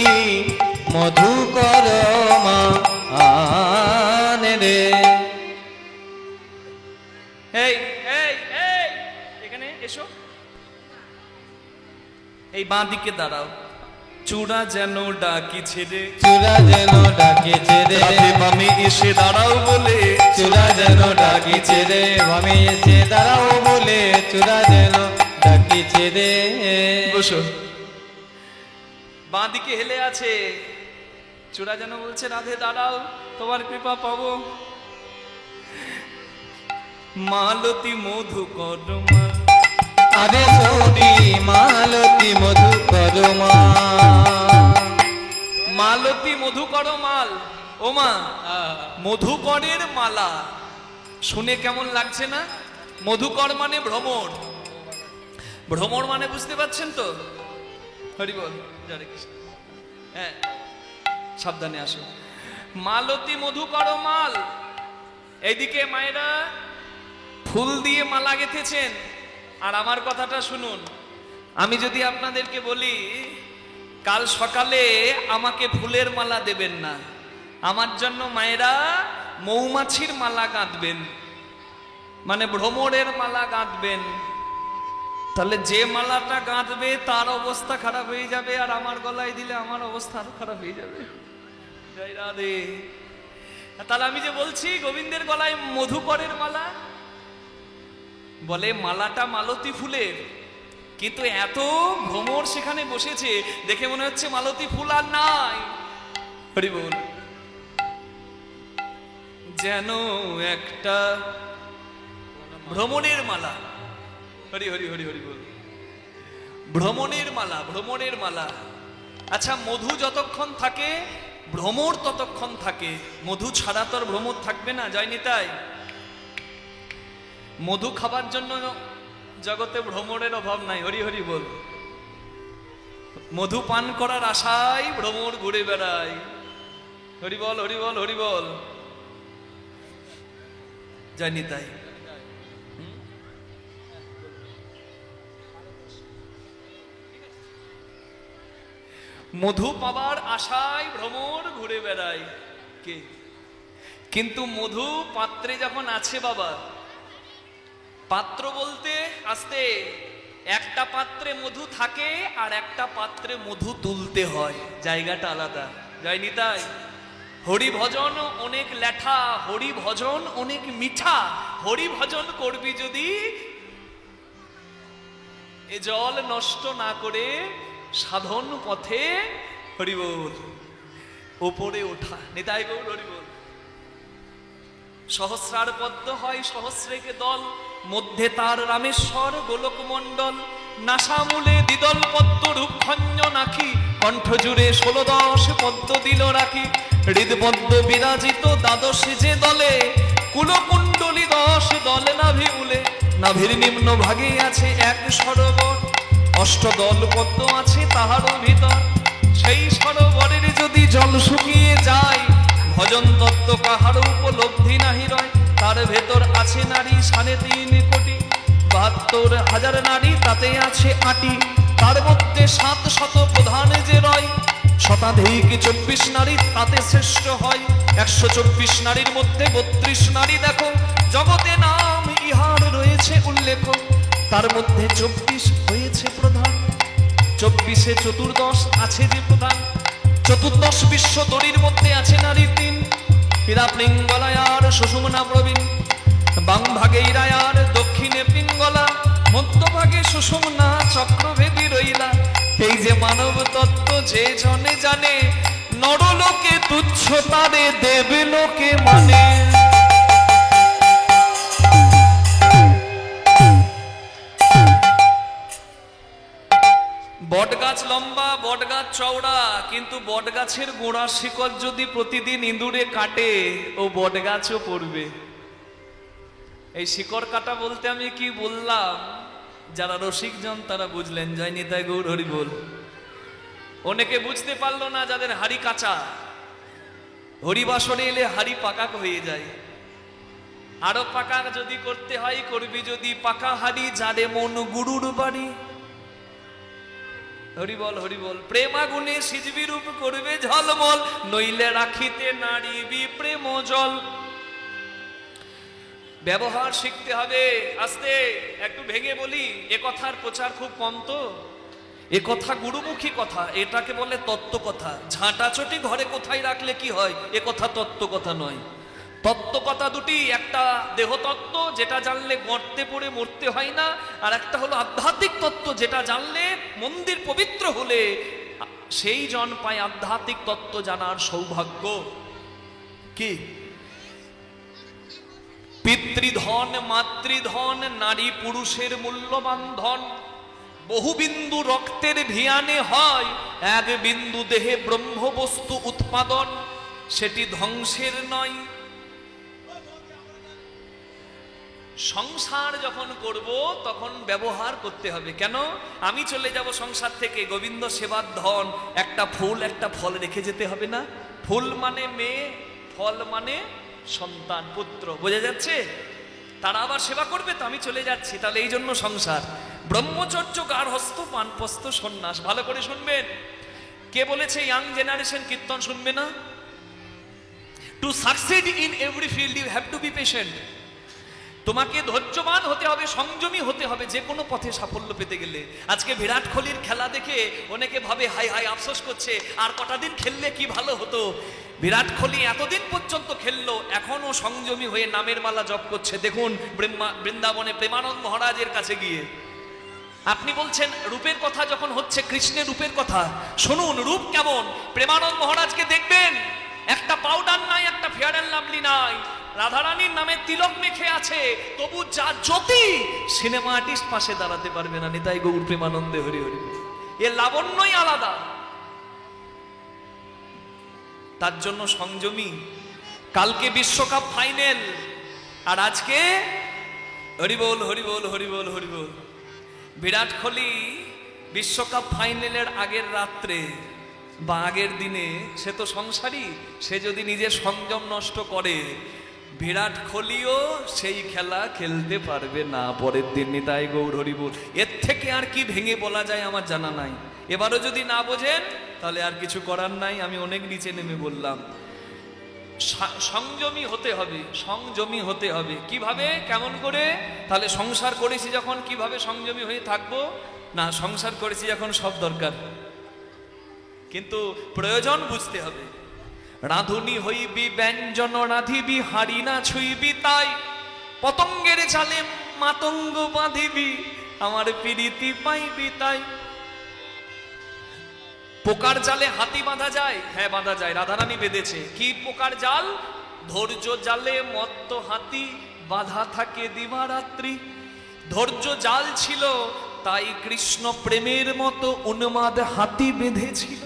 মধুকর মান রে। এই এই এই এখানে এসো, এই বাঁ দিকে দাঁড়াও। চূড়া যেন ডাকিছে রে, চূড়া যেন ডাকিছে রে, রাতে বামে এসে দাঁড়াও বলে। চূড়া যেন ডাকিছে রে, বামে এসে দাঁড়াও বলে, চূড়া যেন ডাকিছে রে। বসো। বাঁ দিকে হেলে আছে, চূড়া যেন বলছে রাধে দাঁড়াও, তোমার কৃপা পাবো। মালতী মধুকর মাল, আরে সৌদি মালতী মধুকর মালতী মধুকর মাল। ও মা, মধুকরের মালা শুনে কেমন লাগছে না? মধুকর মানে ভ্রমর, ভ্রমর মানে বুঝতে পারছেন তো? হরি বল, হরে কৃষ্ণ। হ্যাঁ, সাবধানে আসো। মালতী মধুকর মাল। এইদিকে মায়েরা ফুল দিয়ে মালা গেঁথেছেন। আর আমার কথাটা শুনুন, আমি যদি আপনাদেরকে বলি কাল সকালে আমাকে ফুলের মালা দেবেন না, আমার জন্য মায়েরা মৌমাছির মালা গাঁথবেন, মানে ভ্রমরের মালা গাঁথবেন, তাহলে যে মালাটা গাঁথবে তার অবস্থা খারাপ হয়ে যাবে, আর আমার গলায় দিলে আমার অবস্থা আরো খারাপ হয়ে যাবে। জয় রাধে। তাহলে আমি যে বলছি গোবিন্দের গলায় মধুকরের মালা, বলে মালাটা মালতী ফুলের, কিন্তু এত ভ্রমর সেখানে বসেছে দেখে মনে হচ্ছে মালতী ফুল আর নাই। হরি বল। যেন একটা ভ্রমণের মালা। হরি হরি হরি হরি বল। ভ্রমণের মালা, ভ্রমণের মালা। আচ্ছা, মধু যতক্ষণ থাকে ভ্রমর ততক্ষণ থাকে, মধু ছাড়া তোর ভ্রমর থাকবে না। জয় নিতাই। মধু খাবার জন্য জগতে ভ্রমরের অভাব নাই। হরি হরি বল। মধু পান করার আশায় ভ্রমর ঘুরে বেড়ায়। হরি বল হরি বল হরি বল। জয় নিতাই। মধু পাবার আশায় ভ্রমর ঘুরে বেড়ায় কে? কিন্তু মধু পাত্রে যখন আছে বাবা, পাত্র বলতে আসতে একটা পাত্রে মধু থাকে আর একটা পাত্রে মধু তুলতে হয়, জায়গাটা আলাদা। জয় নিতাই। হরি ভজন অনেক লেঠা, হরি ভজন অনেক মিঠা। হরি ভজন করবি যদি এ জল নষ্ট না করে সাধন পথে হরি বল ওপরে ওঠা। নিতাই গৌর হরি বল। সহস্রার পদ্ম হয় সহস্রেকে দল, মধ্যে তার রামেশ্বর গোলক মন্ডল। নাসামূলে দ্বিদল পদ্ম রূপখঞ্জ নাকি, কণ্ঠ জুড়ে 16-10 পদ্ম দিল রাখি। হৃদপদ্ম বিরাজিত দ্বাদশ যে দলে, কুলকুণ্ডলী 10 দলে নাভি উলে। নাভির নিম্ন ভাগে আছে এক সরোবর, অষ্টদল পদ্ম আছে তাহারও ভিতর। সেই সরোবরের যদি জল শুকিয়ে যায়, ভজন তত্ত্ব কাহার উপলব্ধি নাহি রয়। তার ভেতর আছে নারী 3.5 কোটি, 72,000 নারী তাতে আছে আটি। তার মধ্যে 700 প্রধান যে রয়, শতাধিক 24 নারী তাতে শ্রেষ্ঠ হয়। 124 নারীর মধ্যে 32 নারী দেখো, জগতে নাম ইহার রয়েছে হয়েছে উল্লেখ, তার মধ্যে 24 হয়েছে প্রধান। 24-এ চতুর্দশ আছে যে প্রধান। চতুর্দশ বিশ্ব দড়ির মধ্যে আছে নারী 3, হীরা পিঙ্গলায়ার সুষুম্না প্রবীণ। বাম ভাগে ইরায়ার, দক্ষিণে পিঙ্গলা, মধ্যভাগে সুষুম্না চক্রভেদী রইলা। এই যে মানব তত্ত্ব যে জনে জানে, নরলোকে তুচ্ছ তারে দেবলোকে মানে। বট গাছ লম্বা, বট গাছ চওড়া, কিন্তু বট গাছের গোড়া শিকড় যদি প্রতিদিন ইঁদুরে কাটে, ও বট গাছও পড়বে। এই শিকড় কাটা বলতে আমি কি বললাম, যারা রসিকজন তারা বুঝলেন। জয় নিতাই গৌর হরি বল। অনেকে বুঝতে পারলো না, যাদের হাড়ি কাঁচা, হরিবাসনে এলে হাড়ি পাকা হয়ে যায়। আরো পাকা যদি করতে হয় করবি যদি পাকা হাড়ি, যারে মন গুরুর বাড়ি। হরি বল হরি বল। প্রেমাগুনে সিজবি রূপ করবে ঝলমল, নইলে রাখিতে নারিবি প্রেম জল। ব্যবহার শিখতে হবে। আস্তে একটু ভেঙে বলি, এ কথার প্রচার খুব কম তো। এ কথা গুরুমুখী কথা, এটাকে বলে তত্ত্ব কথা। ঝাঁটাচটি ঘরে কোথায় রাখলে কি হয়, এ কথা তত্ত্ব কথা নয়। তত্ত্ব কথা দুটি, একটা দেহতত্ত্ব যেটা জানলে গর্তে পড়ে মরতে হয় না, আর একটা হলো আধ্যাত্মিক তত্ত্ব যেটা জানলে মন্দির পবিত্র হলে সেই জন পায় আধ্যাত্মিক তত্ত্ব জানার সৌভাগ্য। কি? পিতৃধন মাতৃধন নারী পুরুষের মূল্যবান ধন। বহু বিন্দু রক্তের ভিয়ানে হয়, এক বিন্দু দেহে ব্রহ্মবস্তু উৎপাদন, সেটি ধ্বংসের নয়। সংসার যখন করব তখন ব্যবহার করতে হবে। কেন? আমি চলে যাব সংসার থেকে, গোবিন্দ সেবার ধন, একটা ফুল একটা ফল রেখে যেতে হবে না? ফুল মানে মেয়ে, ফল মানে সন্তান পুত্র, বোঝা যাচ্ছে? তারা আবার সেবা করবে তো, আমি চলে যাচ্ছি। তাহলে এই জন্য সংসার। ব্রহ্মচর্য, গার্হস্থ, বানপ্রস্থ, সন্ন্যাস। ভালো করে শুনবেন। কে বলেছে ইয়াং জেনারেশন কীর্তন শুনবে না? To succeed in every field you have to be patient. তোমাকে ধৈর্যবান হতে হবে, সংযমী হতে হবে যে কোনো পথে সাফল্য পেতে গেলে। আজকে বিরাট কোহলির খেলা দেখে অনেকে ভাবে হাই হাই আফসোস করছে, আর কটা দিন খেললে কি ভালো হতো। বিরাট কোহলি এতদিন পর্যন্ত খেললো, এখনো সংযমী হয়ে নামের মালা জপ করছে। দেখুন বৃন্দাবনে প্রেমানন্দ মহারাজের কাছে গিয়ে। আপনি বলছেন রূপের কথা যখন হচ্ছে, কৃষ্ণের রূপের কথা শুনুন, রূপ কেমন। প্রেমানন্দ মহারাজকে দেখবেন, একটা পাউডার নাই, একটা ফেয়ার অ্যান্ড লাভলি নাই, রাধারানীর নামে তিলক মেখে আছে, তবু যা জ্যোতি, সিনেমা আর্টিস্ট পাশে দাঁড়াতে পারবে না। নিতাই গৌর প্রেমানন্দে হরি হরি। এর লাবণ্যই আলাদা। তার জন্য সংযমী। কালকে বিশ্বকাপ ফাইনাল, আর আজকে হরি বল হরি বল হরি বল হরি বল। বিরাট কোহলি বিশ্বকাপ ফাইনালের আগের রাত্রে বা আগের দিনে, সে তো সংসারী, সে যদি নিজের সংযম নষ্ট করে, বিরাট কোহলিও সেই খেলা খেলতে পারবে না পরের দিন। নিতাই গৌর হরি বল। এর থেকে আর কি ভেঙে বলা যায় আমার জানা নাই। এবারও যদি না বোঝেন তাহলে আর কিছু করার নাই। আমি অনেক নিচে নেমে বললাম। সংযমী হতে হবে, সংযমী হতে হবে। কিভাবে, কেমন করে? তাহলে সংসার করেছি যখন কিভাবে সংযমী হয়ে থাকবো? না, সংসার করেছি যখন সব দরকার, কিন্তু প্রয়োজন বুঝতে হবে। রাঁধুনি হইবি ব্যঞ্জন রাঁধিবি, হাড়ি না ছুইবি তাই, পতঙ্গের জালে মাতঙ্গ বাঁধিবি, আমার প্রীতি পাইবি তাই। পোকার জালে হাতি বাঁধা যায়? হ্যাঁ বাঁধা যায়, রাধারানী বেঁধেছে। কি পোকার জাল? ধৈর্য জালে মত্ত হাতি, বাঁধা থাকে দিবারাত্রি। ধৈর্য জাল ছিল, তাই কৃষ্ণ প্রেমের মতো উন্মাদ হাতি বেঁধেছিল।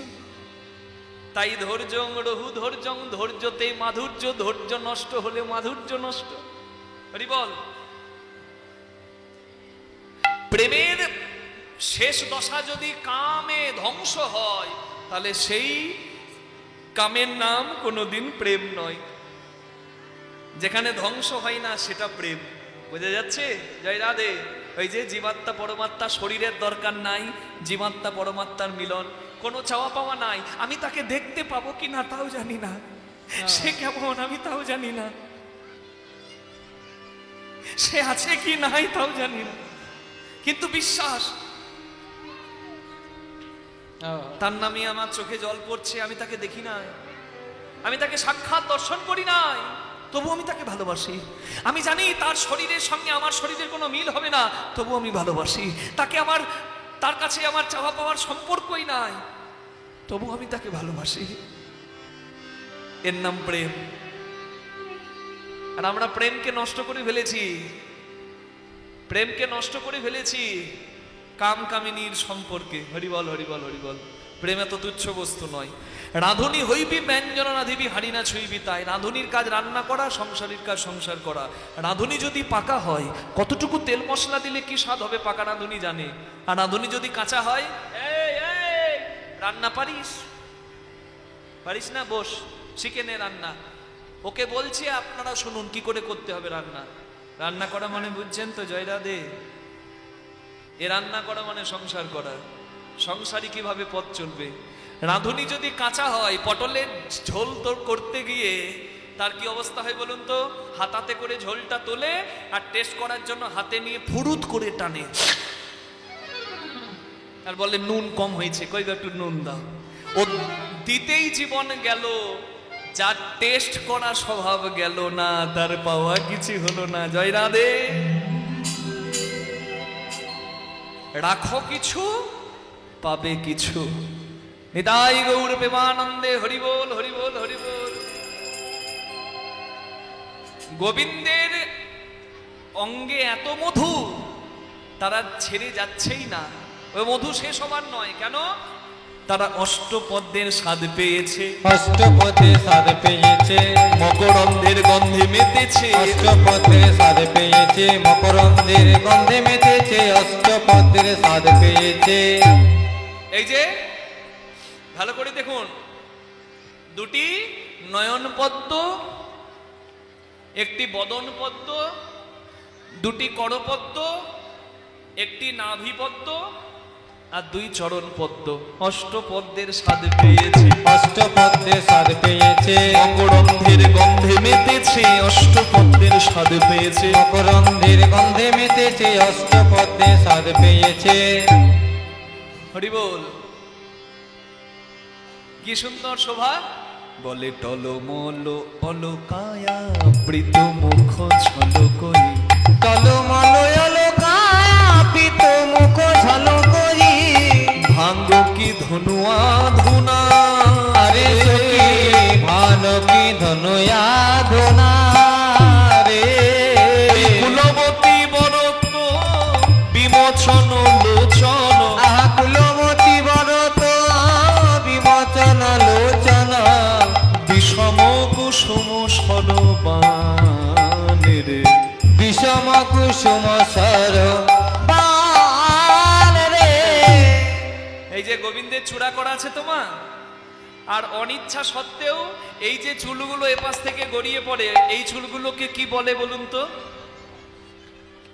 তাই ধৈর্যং রহু ধৈর্যং, ধৈর্যতে মাধুর্য, ধৈর্য নষ্ট হলে মাধুর্য নষ্ট। হরি বল। প্রেমের শেষ দশা যদি কামে ধ্বংস হয়, তাহলে সেই কামের নাম কোনোদিন প্রেম নয়। যেখানে ধ্বংস হয় না সেটা প্রেম। বোঝা যাচ্ছে? জয় রাধে। ওই যে জীবাত্মা পরমাত্মা, শরীরের দরকার নাই, জীবাত্মা পরমাত্মার মিলন, কোনো চাওয়া পাওয়া নাই। আমি তাকে দেখতে পাবো কিনা তাও জানি না, সে কেমন আমি তাও জানি না, সে আছে কি নাই তাও জানি না, কিন্তু বিশ্বাস তার নামে আমার চোখে জল পড়ছে। আমি তাকে দেখি নাই, আমি তাকে সাক্ষাৎ দর্শন করি নাই, তবু আমি তাকে ভালোবাসি। আমি জানি তার শরীরের সঙ্গে আমার শরীরের কোনো মিল হবে না, তবু আমি ভালোবাসি তাকে। তার কাছে আমার চাওয়া পাওয়ার সম্পর্কই নাই, তবু আমি তাকে ভালোবাসি। এর নাম প্রেম। আর আমরা প্রেমকে নষ্ট করে ফেলেছি, প্রেমকে নষ্ট করে ফেলেছি কাম কামিনীর সম্পর্কে। হরিবল হরিবল হরিবল। প্রেম এত তুচ্ছ বস্তু নয়। রাঁধুনি হইবি ব্যঞ্জন রাঁধিবি হাড়ি না ছুঁইবি তাই। রাঁধুনির কাজ রান্না করা, সংসারের কাজ সংসার করা। রাঁধুনি যদি পাকা হয়, কতটুকু তেল মশলা দিলে কি স্বাদ হবে পাকা রাঁধুনি জানে। আর রাঁধুনি যদি কাঁচা হয়, এই এই রান্না পারিস? পারিস না? বস, শিখে নে রান্না। ওকে বলছি আপনারা শুনুন কি করে করতে হবে রান্না। রান্না করা মানে বুঝছেন তো জয় রাধে? এ রান্না করা মানে সংসার করা। সংসারই কিভাবে পথ চলবে। রাঁধুনি যদি কাঁচা হয়, পটলের ঝোল তো করতে গিয়ে তার কি অবস্থা হয় বলুন তো? হাতাতে করে ঝোলটা তোলে আর টেস্ট করার জন্য হাতে নিয়ে ফুরুত করে টানে আর বলে নুন কম হয়েছে, কই একটু নুন দাও। ও দিতেই জীবন গেল, যার টেস্ট করা স্বভাব গেল না, তার পাওয়া কিছু হলো না। জয় রাধে। রাখো কিছু পাবে কিছু। নিতাই গৌর প্রেমানন্দে হরিবোল হরিবোল হরিবোল। গোবিন্দের অঙ্গে এত মধু, তারা ছেড়ে যাচ্ছেই না। ওই মধু শেষ হবার নয়। কেন? তারা অষ্টপদ্মের স্বাদ পেয়েছে, অষ্টপদের স্বাদ পেয়েছে, মকরন্দের গন্ধে মেতেছে। অষ্টপদের স্বাদ পেয়েছে, মকরন্দের গন্ধে মেতেছে, অষ্টপদের স্বাদ পেয়েছে। এই যে ভালো করে দেখুন, দুটি নয়ন পদ্ম, একটি বদন পদ্ম, দুটি করপদ্ম, একটি নাভি পদ্ম আর দুই চরণ পদ্ম। অষ্টপদ্মের স্বাদ পেয়েছে, অষ্টপদের স্বাদ পেয়েছে, মকরন্দের গন্ধে মেতেছে। অষ্টপদ্মের স্বাদ পেয়েছে, মকরন্দের গন্ধে মেতেছে, অষ্টপদের স্বাদ পেয়েছে। হরি বল। কি সুন্দর শোভা। বলে টলমল অলকায়া প্রীত মুখ ঝলকই। টলমল অলকাপিত মুখ ঝলকই। ভাঙ্গ কি ধনুয়া ধুনা, আরে সখী ভান কি ধনুয়া ধুনা রে। কুলবতী বরত বিমোচন লোচন। আহা কুলবতী বরত বিমোচন লোচন। বিষম কুসুম সরবানের, বিষম কুসুম সর। এই যে গোবিন্দের চূড়া করা আছে তোমার, আর অনিচ্ছা সত্ত্বেও এই যে চুলগুলো এপাশ থেকে গড়িয়ে পড়ে, এই চুলগুলোকে কি বলে বলুন তো?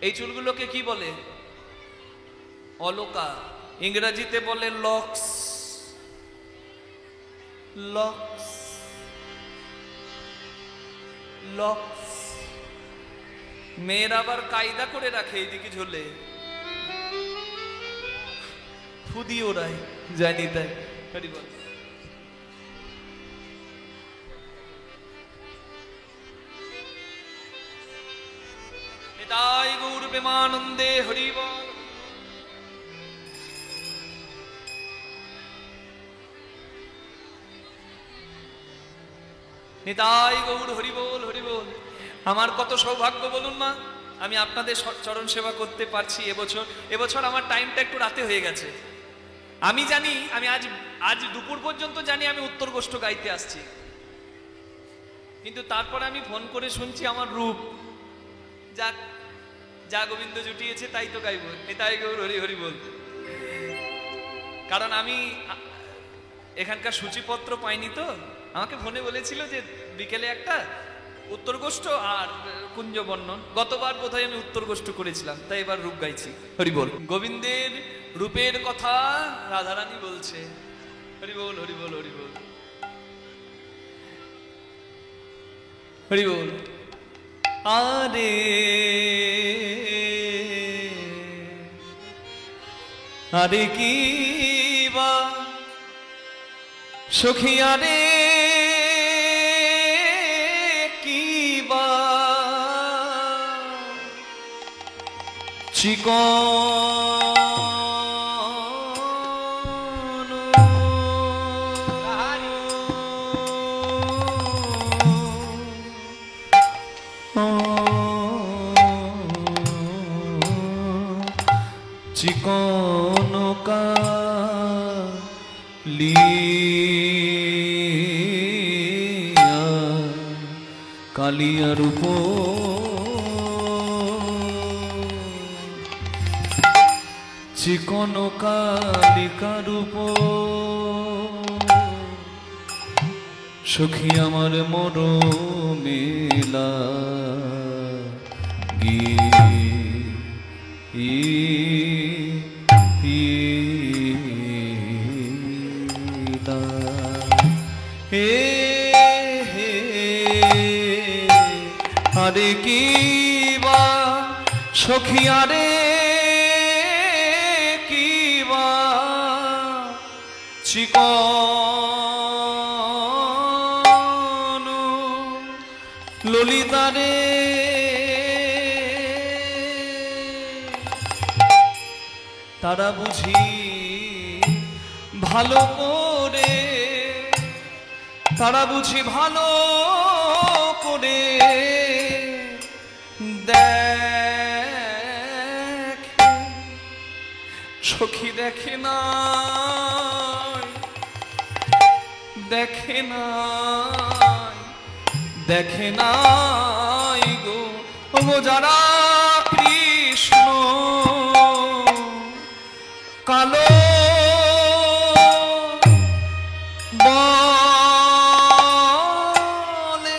এই চুলগুলোকে কি বলে? অলকা। ইংরেজিতে বলে লক্স। Locks locks. মেয়েরা আবার কায়দা করে রাখে এইদিকে ঝোলে, ফুদি ওরাই জানি তাই। হরি বল। নিতাই গৌর প্রেমানন্দে হরি বল। নিতাই গৌর হরি বল হরি বল। আমার কত সৌভাগ্য বলুন না, আমি আপনাদের চরণ সেবা করতে পারছি এবছর আমার টাইমটা একটু রাতে হয়ে গেছে। আমি জানি, আমি আজ দুপুর পর্যন্ত জানি আমি উত্তর গোষ্ঠ গাইতে আসছি, কিন্তু তারপরে আমি ফোন করে শুনছি আমার রূপ যা গোবিন্দ জুটিয়েছে তাই তো গাইব। নিতাই গৌর হরি হরি বল। কারণ আমি এখানকার সূচিপত্র পাইনি তো। আমাকে ফোনে বলেছিল যে বিকেলে একটা উত্তর গোষ্ঠ আর কুঞ্জ বর্ণন। গতবার বোধহয় আমি উত্তর গোষ্ঠ করেছিলাম, তাই এবার রূপ গাইছি। হরি বল। গোবিন্দের রূপের কথা রাধারানী বলছে। হরি বল হরি বল হরি বল হরি বল। আরে আরে কি বা সখিয়া রে কি বা চিকন চিকন কালিয়ার চিকন কালিকার সখী আমার মর মেলা আরে কি বা সখিয়া রে কি বা চিকন ললিতা রে তারা বুঝি ভালো করে তারা বুঝি ভালো করে দেখে সখী দেখে না দেখে না দেখে নাই গো গো যারা কৃষ্ণ কালো বলে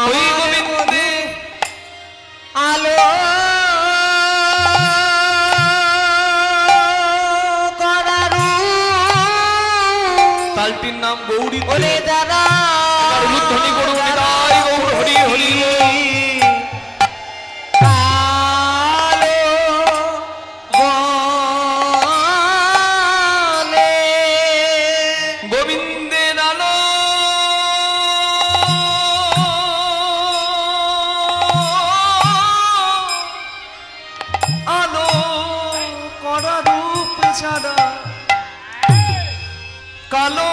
ওই গোবিন্দে আলো করারু তালটির নাম গৌরী ওরে দাদা ধ্বনি করুন নিতাই গৌর হরি হরি গোবিন্দের আলো আলো করা রূপ ছাড়া কালো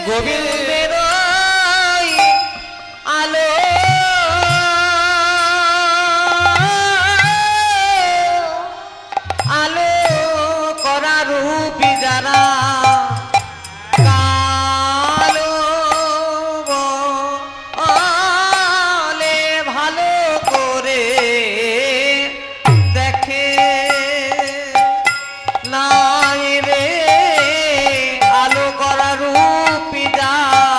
গোবিন্দের আলো আলো করা রূপী যারা কালো বলে ভালো করে দেখে নাই রে আলো করা রূপী যারা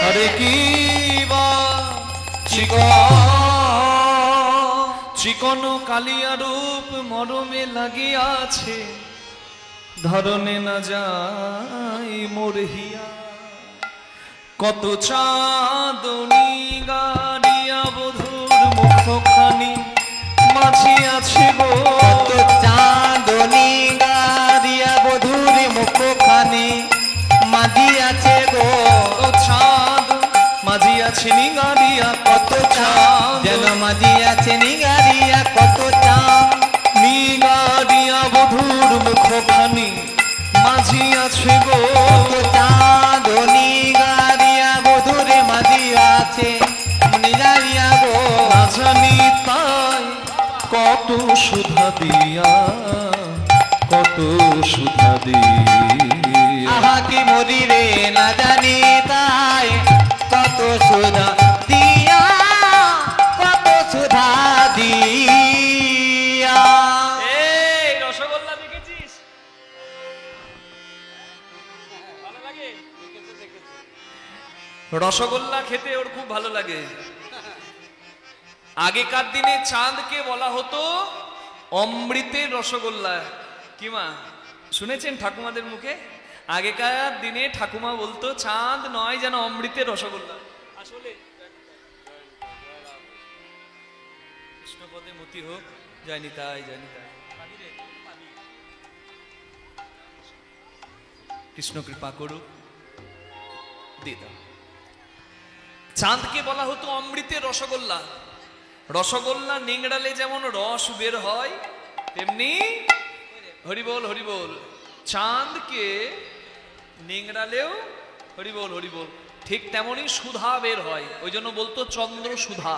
আরে কি বা চিকন কালিয়া রূপ মরমে লাগিয়াছে, ধরনে না যায় মোর হিয়া। কত চাঁদনি গাড়িয়া বধুর মুখখানি মাঝি আছে গো। কত চাঁদনি গাড়িয়া বধুর মুখখানি মাঝি আছে গো। কত চাঁদ মাঝি আছে নিগারিয়া, কত চাঁদ যেন মাঝি আছে নিগারিয়া, কত চাঁদ নিগারিয়া বধুর মুখখানি মাঝি আছে গো। কত চাঁদনি গাড়িয়া বধুরে মাঝি আছে নিগারিয়া গো। না জানি তাই কত সুধা দিয়া, কত সুধা দিয়া। আহা কি মরি রে না জানি তাই কত সুধা দিয়া, কত সুধা দিয়া। এই রসগোল্লা দেখেছিস? ভালো লাগে? রসগোল্লা খেতে ওর খুব ভালো লাগে। আগেকার দিনে চাঁদকে বলা হতো অমৃতের রসগোল্লা। কি মা শুনেছেন ঠাকুমাদের মুখে? আগেকার দিনে ঠাকুমা বলতো চাঁদ নয় যেন অমৃতের রসগোল্লা। আসলে কৃষ্ণপদে মতি হোক, জানি তাই জানি তাই। কৃষ্ণ কৃপা করুক, দিদা। চাঁদকে বলা হতো অমৃতের রসগোল্লা। রসগোল্লা নিংড়ালে যেমন রস বের হয়, তেমনি হরিবোল হরিবোল চাঁদকে নিংড়ালেও হরিবোল হরিবোল ঠিক তেমনি সুধা বের হয়। ওই জন্য বলতো চন্দ্র সুধা।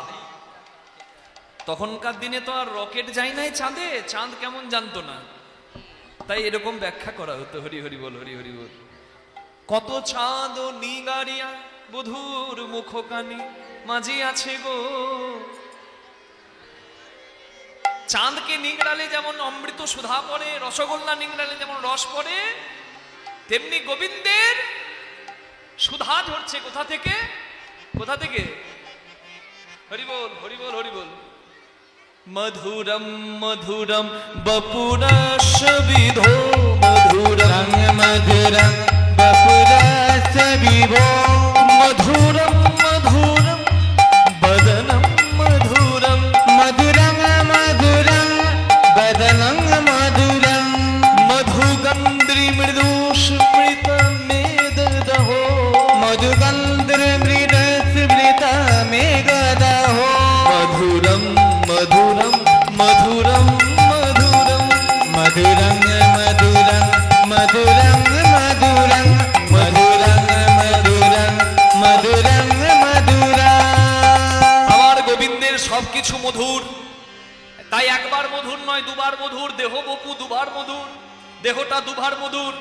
তখনকার দিনে তো আর রকেট যায় নাই চাঁদে, চাঁদ কেমন জানতো না, তাই এরকম ব্যাখ্যা করা হতো। হরি হরি বল, হরি হরি বল। কত চাঁদ ও নিগারিয়া বধুর মুখখানি মাঝি আছে গো। চাঁদকে নিংড়ালে যেমন অমৃত সুধা পড়ে, রসগোল্লা নিংড়ালে যেমন রস পড়ে, তেমনি গোবিন্দের সুধা ঝরছে। কোথা থেকে? কোথা থেকে? হরি বল হরি বল হরি বল। মধুরম মধুরম বপুরস বিধো, মধুরম মধুরং বপুরস বিভো, মধুরম মধুরম বদনম মধুরম, মধুরং মধুরং বদনং মধুরং, মধুগন্ধ্রি মৃদু স্মৃত মেদদহো, মধুগন্ধ্র মৃদ স্মৃত মেঘদহো, মধুরম মধুরম মধুরম মধুরম, মধুরং মধুরং মধুরং মধুরং, মধুরং মধুরং মধুরং মধুরং। আমার গোবিন্দের সবকিছু মধুর, তাই একবার মধুর নয় দুবার মধুর। দেহ বপু দুবার মধুর, দেহটা দুবার মধুর।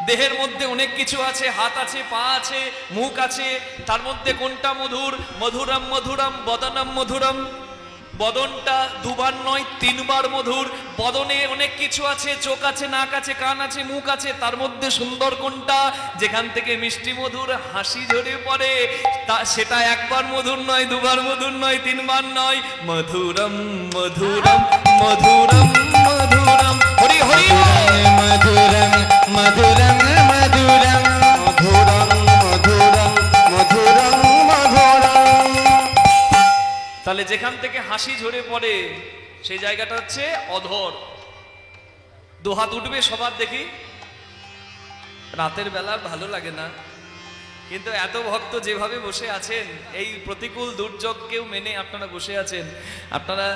দেহের মধ্যে অনেক কিছু আছে, হাত আছে, পা আছে, মুখ আছে, তার মধ্যে কোনটা মধুর? মধুরম মধুরম বদনম মধুরম। বদনটা দুবার নয় তিনবার মধুর। বদনে অনেক কিছু আছে, চোখ আছে, নাক আছে, কান আছে, মুখ আছে, তার মধ্যে সুন্দর কোনটা? যেখান থেকে মিষ্টি মধুর হাসি ঝরে পড়ে, সেটা একবার মধুর নয়, দুবার মধুর নয়, তিনবার নয়। মধুরম মধুরম মধুরম মধুরম, হরি হরি মধুরং মধুরং মধুরং, মধুরং মধুরং মধুরং মধুরং। তাহলে যেখান থেকে হাসি ঝরে পড়ে সেই জায়গাটা হচ্ছে অধর। দুহাত উঠবে সবার দেখি। রাতের বেলা ভালো লাগে না, কিন্তু এত ভক্ত যেভাবে বসে আছেন, এই প্রতিকূল দুর্যোগকেও মেনে আপনারা বসে আছেন। আপনারা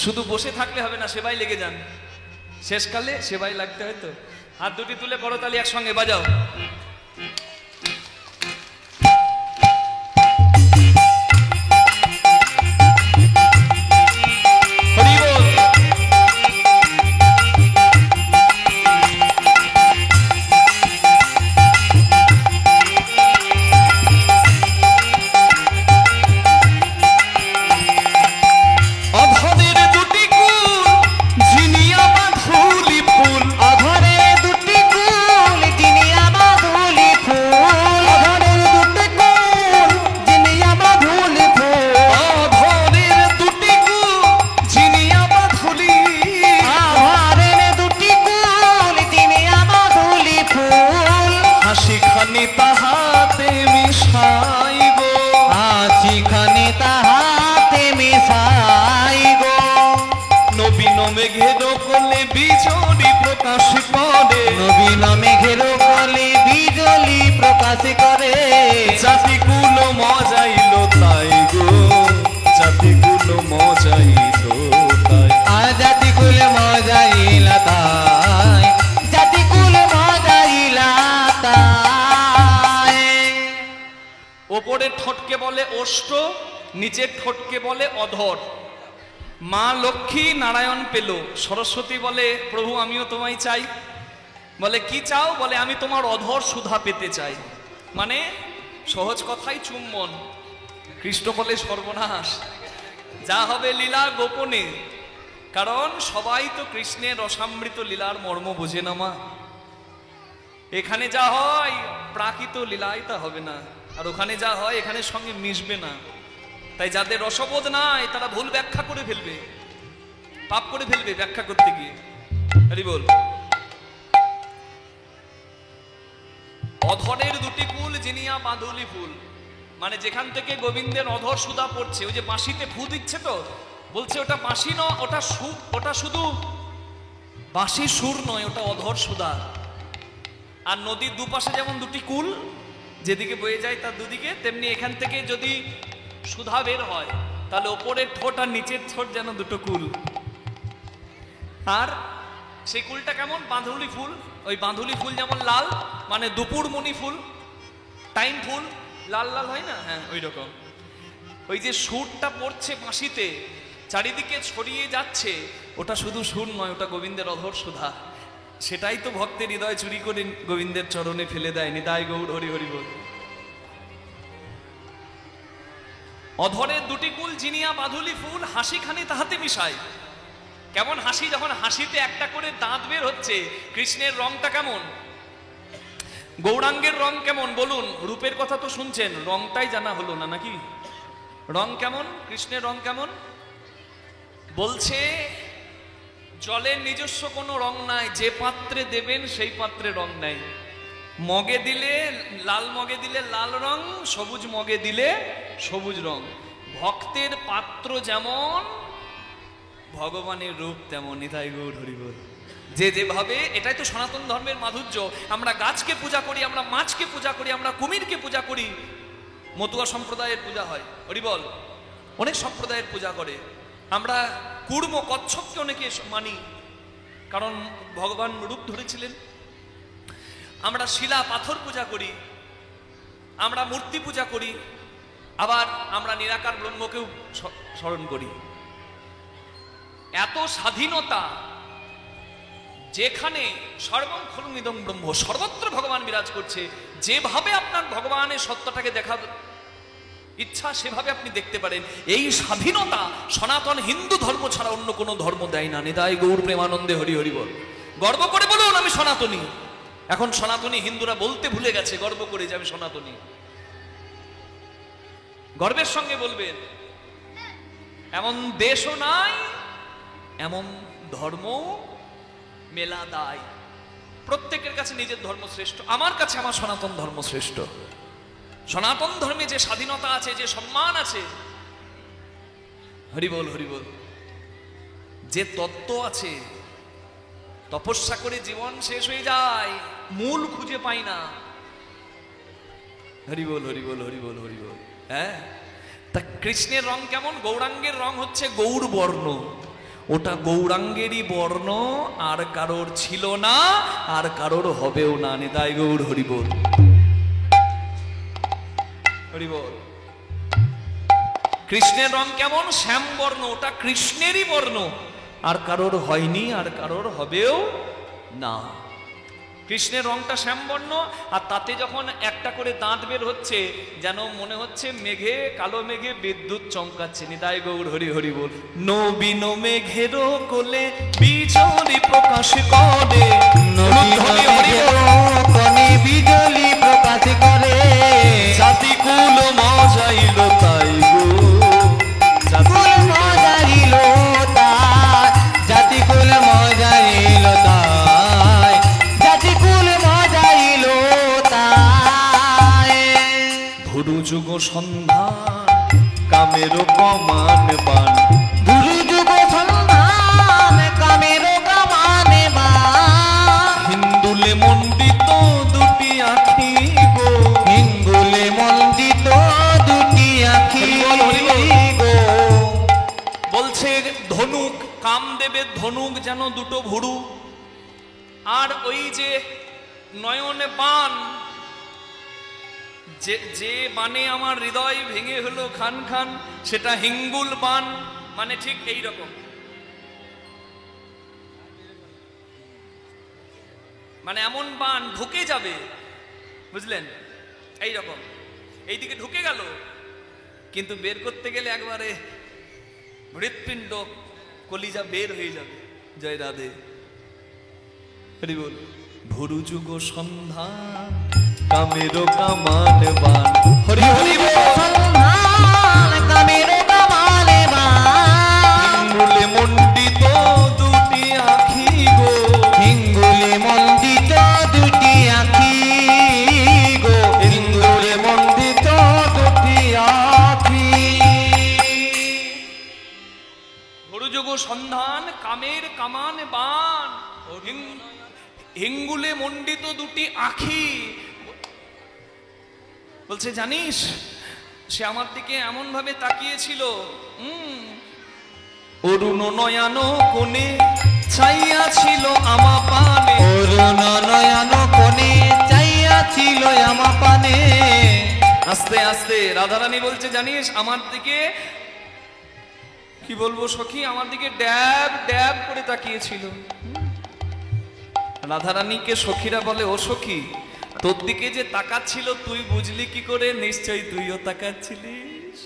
শুধু বসে থাকলে হবে না, সেবাই লেগে যান। শেষকালে সেবাই লাগতে হয় তো। হাত দুটি তুলে করতালি একসঙ্গে বাজাও। হরি বল। অধরের দুটি কুল ঝিনিয়া বাঁধুলি ফুল, অধরে দুটি কুল জিনিয়া বাঁধ খানি তাহাতে মিশাই গো, হাসিখানি তাহাতে মিশাই গো। নবীন মেঘের কোলে বিজলি প্রকাশ করে, নবীন মেঘের কোলে বিজলি প্রকাশ করে। জাতিকুল মজাইল তাই গো, জাতিকুল মজাইল তাই। আর জাতিকুল মজাইলা তাই, জাতিকুল মজাইলা তাই। ওপরের ঠোঁটকে বলে ওষ্ঠ, নিচের ঠোঁটকে বলে অধর। মা লক্ষ্মী নারায়ণ পেল, সরস্বতী বলে প্রভু আমিও তোমায় চাই। বলে কি চাও? বলে আমি তোমার অধর সুধা পেতে চাই। মানে সহজ কথাই চুম্বন। কৃষ্ণ বলে সর্বনাশ, যা হবে লীলা গোপনে, কারণ সবাই তো কৃষ্ণের রসামৃত লীলার মর্ম বোঝে না মা। এখানে যা হয় প্রাকৃত লীলায় তা হবে না, আর ওখানে যা হয় এখানের সঙ্গে মিশবে না। তাই যাদের রসবোধ নাই তারা ভুল ব্যাখ্যা করে ফেলবে, পাপ করে ফেলবে ব্যাখ্যা করতে গিয়ে। হরি বল। অধরের দুটি কুল জিনিয়া বাঁধুলি ফুল, মানে যেখান থেকে গোবিন্দের অধর সুধা পড়ছে, ওই যে বাঁশিতে ফু দিচ্ছে তো, বলছে ওটা বাঁশি নয়, ওটা শুধু বাঁশির সুর নয়, ওটা অধর সুধা। আর নদীর দুপাশে যেমন দুটি কুল যেদিকে বয়ে যায় তার দুদিকে, তেমনি এখান থেকে যদি সুধা বের হয় তাহলে ওপরের ঠোঁট আর নিচের ঠোঁট যেন দুটো কুল। আর সেই কুলটা কেমন? বাঁধুলি ফুল। ওই বাঁধুলি ফুল যেমন লাল, মানে দুপুরমণি ফুল, টাইম ফুল লাল লাল হয় না, হ্যাঁ ওই রকম। ওই যে সুরটা পড়ছে বাঁশিতে, চারিদিকে ছড়িয়ে যাচ্ছে, ওটা শুধু সুর নয়, ওটা গোবিন্দের অধর সুধা। সেটাই তো ভক্তের হৃদয় চুরি করে গোবিন্দের চরণে ফেলে দেয়। নিতাই গৌর হরি হরি বল। অধরের দুটি কুল জিনিয়া বাঁধুলি ফুল, হাসিখানি তাহাতে মিশায়। কেমন হাসি? যখন হাসিতে একটা করে দাঁত বের হচ্ছে, কৃষ্ণের রংটা কেমন, গৌরাঙ্গের রং কেমন বলুন? রূপের কথা তো শুনছেন, রংটাই জানা হলো না নাকি? রং কেমন? কৃষ্ণের রং কেমন? বলছে জলের নিজস্ব কোনো রং নাই, যে পাত্রে দেবেন সেই পাত্রে রং নাই। মগে দিলে লাল, মগে দিলে লাল রং, সবুজ মগে দিলে সবুজ রং। ভক্তের পাত্র যেমন, ভগবানের রূপ তেমন। নিতাই গৌর হরি বল। যে যেভাবে, এটাই তো সনাতন ধর্মের মাধুর্য। আমরা গাছকে পূজা করি, আমরা মাছকে পূজা করি, আমরা কুমিরকে পূজা করি। মতুয়া সম্প্রদায়ের পূজা হয়, হরি বল। অনেক সম্প্রদায়ের পূজা করে। আমরা কুর্ম কচ্ছপকে অনেকে মানি, কারণ ভগবান রূপ ধরেছিলেন। আমরা শিলা পাথর পূজা করি, আমরা মূর্তি পূজা করি, আবার আমরা নিরাকার ব্রহ্মকেও স্মরণ করি। এত স্বাধীনতা, যেখানে সর্বং খলুমিদং ব্রহ্ম, সর্বত্র ভগবান বিরাজ করছে। যেভাবে আপনার ভগবানের সত্যটাকে দেখা ইচ্ছা সেভাবে আপনি দেখতে পারেন। এই স্বাধীনতা সনাতন হিন্দু ধর্ম ছাড়া অন্য কোনো ধর্ম দেয় না। নিতাই গৌর প্রেমানন্দে হরি হরি বল। গর্ব করে বলুন আমি সনাতনী। এখন সনাতনী হিন্দুরা বলতে ভুলে গেছে, গর্ব করে যে আমি সনাতনী। গর্বের সঙ্গে বলবেন। এমন দেশও নাই, এমন ধর্ম মেলা দায়। প্রত্যেকের কাছে নিজের ধর্ম শ্রেষ্ঠ। আমার কাছে আমার সনাতন ধর্ম শ্রেষ্ঠ। সনাতন ধর্মে যে স্বাধীনতা আছে, যে সম্মান আছে, হরি বল হরি বল। যে তত্ত্ব আছে, তপস্যা করে জীবন শেষ হয়ে যায়, মূল খুঁজে পাই না। হরি বল হরি বল হরি বল হরি বল। হ্যাঁ, তা কৃষ্ণের রং কেমন? গৌরাঙ্গের রং হচ্ছে গৌর বর্ণ। ওটা গৌরাঙ্গেরই বর্ণ, আর কারোর ছিল না, আর কারোর হবেও না। নিতাই গৌর হরি বল হরি বল। কৃষ্ণের রং কেমন? শ্যাম বর্ণ, ওটা কৃষ্ণেরই বর্ণ, আর কারোর হয়নি, আর কারোর হবেও না। কৃষ্ণের রংটা শ্যামবর্ণ, আর তাতে যখন একটা করে দাঁত বের হচ্ছে, যেন মনে হচ্ছে মেঘে, কালো মেঘে বিদ্যুৎ চমকাচ্ছে। নিতাই গৌর হরি হরি বল। নবীন মেঘের কোলে বিজলি প্রকাশ করে, বিজলি প্রকাশ করে। জাতিকুল মজাইল তাই গো, জাতিকুল মজাইল তাই, জাতিকুল মজাইল তাই, জাতিকুল মজাইল তাই। যুগ সন্ধান কামেরও কমান বান, গুরু যুগ সন্ধান কামের কামানে বান, হিন্দুলে মণ্ডিত দুটি আখি গো, হিঙ্গুলে মন্ডিত দুটি আখি গো। বলছে ধনুক, কামদেবের ধনুক যেন দুটো ভুরু, আর ওই যে নয়নে বান, যে বানে আমার হৃদয় ভেঙে হলো খান খান, সেটা হিঙ্গুল বান, মানে ঠিক এই রকম, মানে এমন বান ঢুকে যাবে, বুঝলেন, এই রকম এইদিকে ঢুকে গেল, কিন্তু বের করতে গেলে একবারে হৃৎপিণ্ড কলিজা বের হয়ে যাবে। জয় রাধে, হরি বল। ভুরু যুগ সন্ধান কামেরও কামান বান, হরি হরি বল। সন্ধান কামের কামানে বান, হিঙ্গুলে মণ্ডিত দুটি আখি গো, হিঙ্গুলে মন্ডিত দুটি আখি গো, হিঙ্গুলে মন্ডিত দুটি আখি। ভুরু যুগ সন্ধান কামের কামান বান, হিঙ্গুলে মণ্ডিত দুটি আখি। বলছে জানিস, সে আমার দিকে এমন ভাবে তাকিয়েছিল, অরুণ নয়ন কোণে ছাইয়া ছিল আমা পানে, অরুণ নয়ন কোণে চাইয়া ছিল আমা পানে। আস্তে আস্তে রাধারানী বলছে জানিস, আমার দিকে কি বলবো সখী, আমার দিকে ড্যাব ড্যাব করে তাকিয়েছিল। রাধারানীকে সখীরা বলে, ও সখী, তোর দিকে যে তাকাচ্ছিল তুই বুঝলি কি করে? নিশ্চয়ই তুইও তাকাচ্ছিলিস।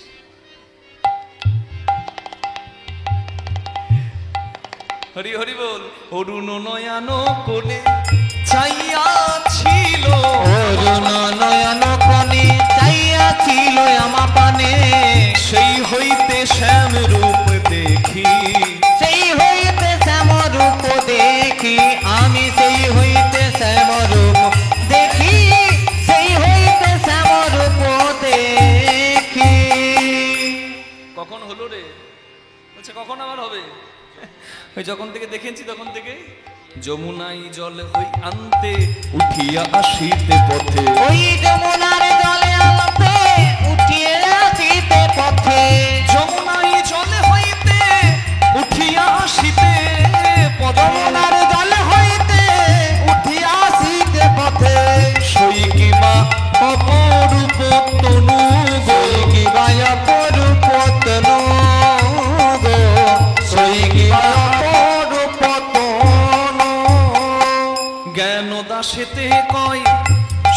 হরি হরি বল। অরুণ নয়ন কোণে চাইয়া ছিল, অরুণ নয়ন কোণে চাইয়া ছিল আমা পানে, সেই হইতে শ্যাম রূপ দেখি, সেই হইতে শ্যাম রূপ দেখি আমি, সেই হইতে শ্যাম রূপ দেখি, সেই হইতে শ্যাম রূপ দেখি। কখন হলো রে? বলছে কখন আবার হবে? ওই যখন থেকে দেখেছি তখন থেকে। যমুনাই জল হই আনতে উঠিয়া আসিতে পথে, ওই যমুনার জলে আনতে উঠিয়ে আসিতে পথে, যমুনাই জল হইতে উঠিয়া আসিতে পথে, যমুনার জল হইতে উঠিয়া আসিতে পথে, সই কিবা অপরূপ তনু গো, কিবা অপরূপ তনু গো, সই কিবা অপরূপ তনু। জ্ঞান দাসেতে কয়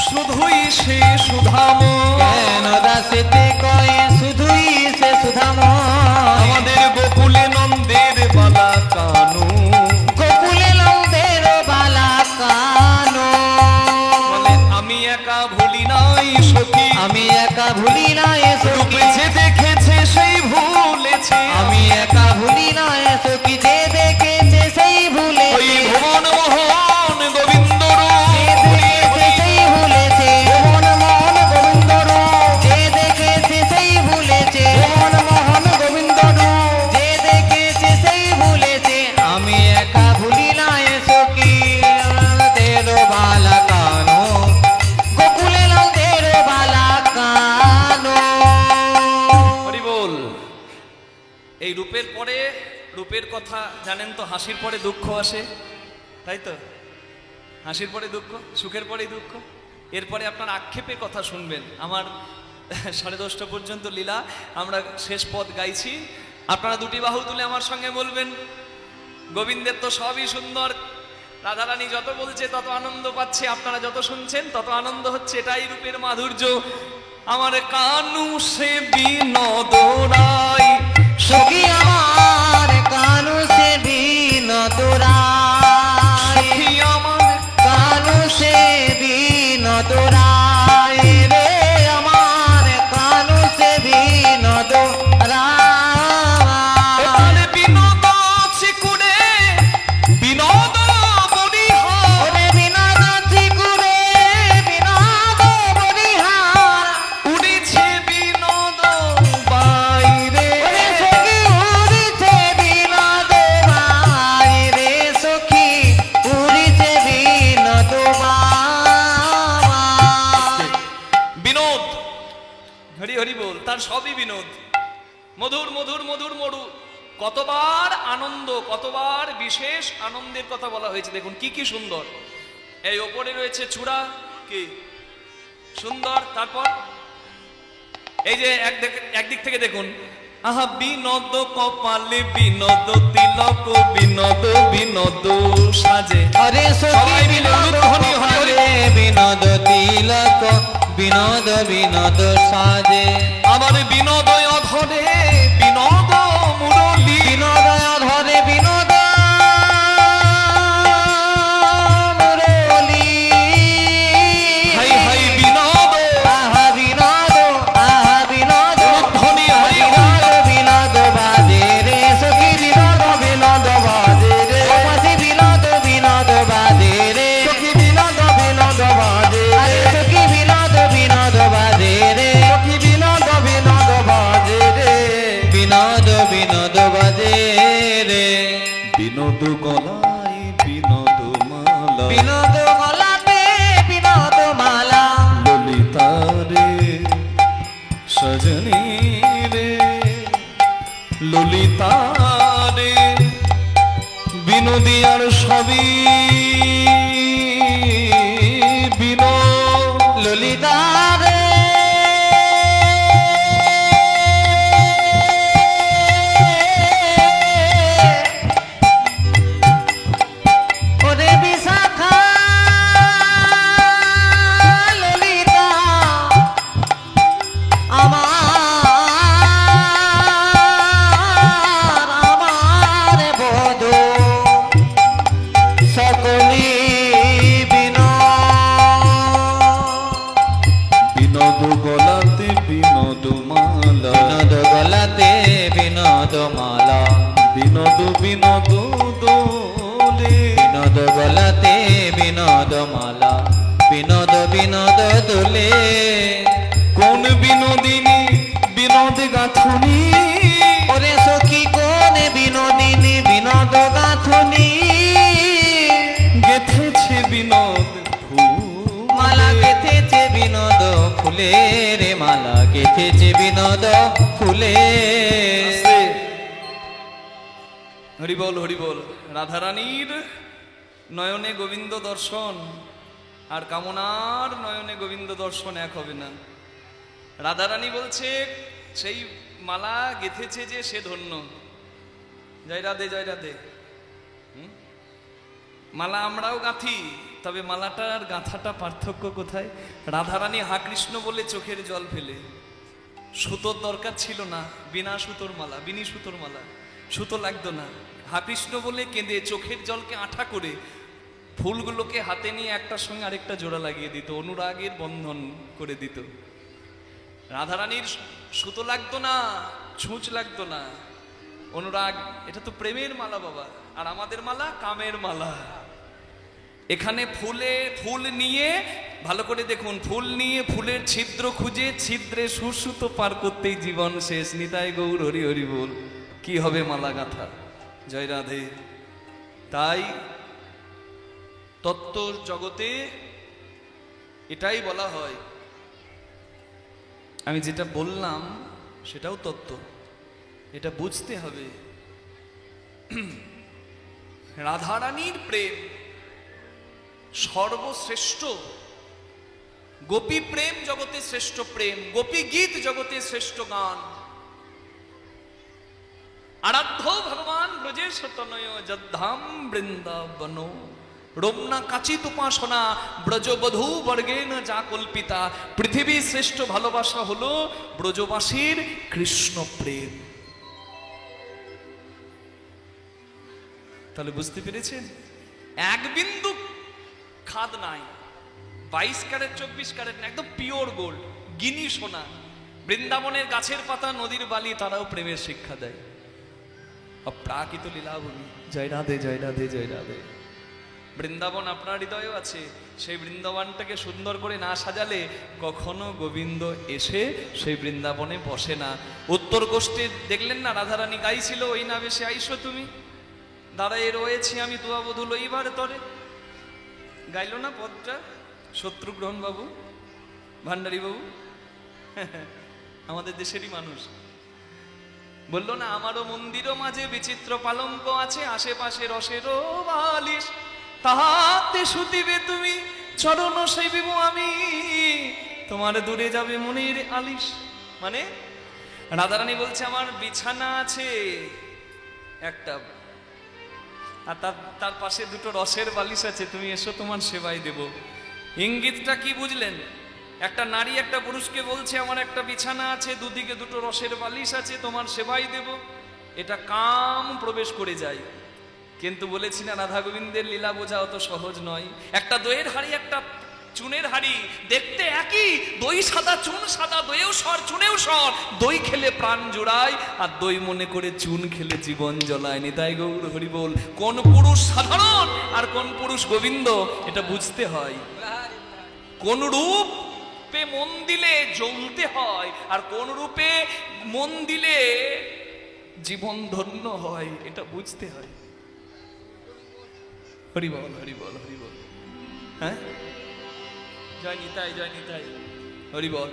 শুধুই সে সুধাম, জ্ঞান দাসেতে কয় শুধুই সে সুধাম, আমাদের গোকুলে নন্দের বালা কানু, গোকুলে নন্দের বালা কানো। বলে আমি একা ভুলি নাই সখী, আমি একা ভুলি না এসো কি, রূপে যে দেখেছে সেই ভুলেছে, আমি একা ভুলি না এসো কি, যে দেখেছে সেই ভুলে, ওই ভুবন মোহন গোবিন্দ যে দেখেছে সেই ভুলেছে, ভুবন মোহন গোবিন্দ রূপ, যে দেখেছে সেই ভুলেছে, ভুবন মোহন গোবিন্দ রূপ, যে দেখেছে সেই ভুলেছে। আমি একা ভুলি না এসো কি, নন্দের বালা কানো, গোকুলে নন্দের বালা কানো। হরি বল। এই রূপের পরে, রূপের কথা জানেন তো, হাসির পরে দুঃখ আসে, তাই তো? হাসির পরে দুঃখ, সুখের পরে দুঃখ। এরপরে আপনার আক্ষেপের কথা শুনবেন। আমার 10:30 পর্যন্ত লীলা, আমরা শেষ পদ গাইছি। আপনারা দুটি বাহু তুলে আমার সঙ্গে বলবেন, গোবিন্দের তো সবই সুন্দর, রাধারানী যত বলছে তত আনন্দ পাচ্ছে, আপনারা যত শুনছেন তত আনন্দ হচ্ছে, এটাই রূপের মাধুর্য। আমার কানু সে বিনোদ রায়, সখী আমার কানু সে বিনোদ রায়, সখী আমার কানু সে বিনোদ রায় রে, আমার কানু সে বিনোদ রায়। ওখানে বিনোদ চিকুরে, বিনোদ বরিহার, ওরে বিনোদ চিকুরে, বিনোদ বরিহার, উড়েছে হরি হরি বল, তার সবই বিনোদ। মধুর মধুর মধুর মরু, কতবার আনন্দ, কতবার বিশেষ আনন্দের কথা বলা হয়েছে। দেখুন কি কি সুন্দর। এই ওপরে রয়েছে চূড়া, কি সুন্দর। তারপর এই যে একদিক থেকে দেখুন, আহা বিনোদ কপালে বিনোদ তিলক বিনোদ বিনোদ সাজে। আরে সখী সবাই মিলে বিনোদ উলুধ্বনি, হরি হরি বল। বিনোদ তিলক বিনোদ বিনোদ সাজে। আমার বিনোদয় ধরে বিনোদ মুরলী, বিনোদয় ধরে বিনোদ মুরলী। হাই হাই বিনোদ আহা বিনোদ, আহা বিনোদ, উলুধ্বনি, হরি হরি বিনোদ বিনোদ বাজে রে সখী বিনোদ বিনোদ বাজে রে। সখী বিনোদ বিনোদ বাজে রে। সখী বিনোদ বিনোদ বাজে রে। আরে সখী বিনোদ বিনোদ বাজে রে। সখী বিনোদ বিনোদ বাজে রে। বিনোদ বিনোদ বাজে রে। বিনোদ গলায় বিনোদ মালা, বিনোদ গলাতে বিনোদ মালা। ললিতা রে সজনী রে, ললিতা রে বিনোদী আর সবই বিনোদ। ললিতা রে ওরে বিশাখা ললিতা আমার বধূ সকলি বিনোদ গলাতে বিনোদ মালা, বিনোদ গলাতে বিনোদ মালা। বিনোদ বিনোদ দোলে, বিনোদ গলাতে বিনোদ মালা। বিনোদ বিনোদ দোলে। কোন বিনোদিনী বিনোদ গাথুনি, ওরে সখী কোন বিনোদিনী বিনোদ গাথুনি। গেথেছে বিনোদ মালা গেথেছে বিনোদ ফুলে রে। মালা গেথেছে বিনোদ ফুলে। হরি বল হরি বল। রাধারানীর নয়নে গোবিন্দ দর্শন আর কামনার নয়নে গোবিন্দ দর্শন এক হবে না। রাধারানী বলছে সেই মালা গেথেছে যে সে ধন্য। জয় রাধে জয় রাধে। মালা আমরাও গাঁথি, তবে মালাটার গাঁথাটা পার্থক্য কোথায়? রাধারানী হা কৃষ্ণ বলে চোখের জল ফেলে, সুতোর দরকার ছিল না, বিনা সুতোর মালা, বিনি সুতোর মালা, সুতো লাগতো না। হা কৃষ্ণ বলে কেঁদে চোখের জলকে আঠা করে ফুলগুলোকে হাতে নিয়ে একটার সঙ্গে আরেকটা জোড়া লাগিয়ে দিত, অনুরাগের বন্ধন করে দিত। রাধারানীর সুতো লাগতো না, ছুঁচ লাগতো না, অনুরাগ। এটা তো প্রেমের মালা বাবা, আর আমাদের মালা কামের মালা। এখানে ফুল নিয়ে ভালো করে দেখুন, ফুল নিয়ে ফুলের ছিদ্র খুঁজে ছিদ্রে সুসুতো পার করতেই জীবন শেষ। নিতাই গৌর হরি হরি বল। কি হবে মালা গাঁথা? জয় রাধে। তাই তত্ত্ব জগতে এটাই বলা হয়। আমি যেটা বললাম সেটাও তত্ত্ব, এটা বুঝতে হবে। রাধারানীর প্রেম সর্বশ্রেষ্ঠ। গোপী প্রেম জগতে শ্রেষ্ঠ প্রেম, গোপী গীত জগতে শ্রেষ্ঠ গান। আরাধ্য ভগবান ব্রজেশ তনয় যদ্ধাম বৃন্দাবন, রমনা কাচিত উপাসনা ব্রজবধূ বর্গেন যা কল্পিতা। পৃথিবীর শ্রেষ্ঠ ভালোবাসা হলো ব্রজবাসীর কৃষ্ণ প্রেম। তাহলে বুঝতে পেরেছেন? এক বিন্দু খাদ নাই, 22 ক্যারেট 24 ক্যারেট না, একদম পিওর গোল্ড, গিনি সোনা। বৃন্দাবনের গাছের পাতা, নদীর বালি, তারাও প্রেমের শিক্ষা দেয়। অপ্রাকৃত লীলাভূমি। জয় রাধে জয় রাধে জয় রাধে। বৃন্দাবন আপনার হৃদয়েও আছে। সেই বৃন্দাবনটাকে সুন্দর করে না সাজালে কখনো গোবিন্দ এসে সেই বৃন্দাবনে বসে না। উত্তর গোষ্ঠী দেখলেন না, রাধারানী গাইছিল, ওই না বেশে আইসো তুমি, দাঁড়াই রয়েছি আমি তুয়া বধূ লইবার তরে। গাইল না পদটা শত্রুগ্রহণ বাবু, ভান্ডারী বাবু? আমাদের দেশেরই মানুষ। বললো না, আমারও মন্দিরও মাঝে বিচিত্র পালঙ্ক আছে, আশেপাশে রসেরও বালিশ, তাহাতে শুতিবে তুমি, চরণ সেবিব আমি, তোমার দূরে যাবে মনের আলিশ। মানে রাধারানী বলছে আমার বিছানা আছে একটা, আর তার পাশে দুটো রসের বালিশ আছে, তুমি এসো তোমার সেবাই দেব। ইঙ্গিতটা কি বুঝলেন? একটা নারী একটা পুরুষকে বলছে আমার একটা বিছানা আছে, দুদিকে দুটো রসের বালিশ আছে, তোমার সেবাই দেব। এটা কাম প্রবেশ করে যায়। কিন্তু বলেছি না, রাধা গোবিন্দের লীলা বোঝা অত সহজ নয়। একটা দইয়ের হাড়ি, একটা চুনের হাড়ি, দেখতে একই, দই সাদা চুন সাদা, দইয়েও সর চুনেও সর। দই খেলে প্রাণ জোড়ায়, আর দই মনে করে চুন খেলে জীবন জ্বলায়। নিতাই গৌর হরি বল। কোন পুরুষ সাধারণ আর কোন পুরুষ গোবিন্দ, এটা বুঝতে হয়। কোন রূপে মন দিলে জ্বলতে হয়, আর কোন রূপে মন দিলে জীবন ধন্য হয়, এটা বুঝতে হয়। হরি বল, হরি বল, হরি বল। হ্যাঁ, জয় নিতাই, জয় নিতাই, হরি বল।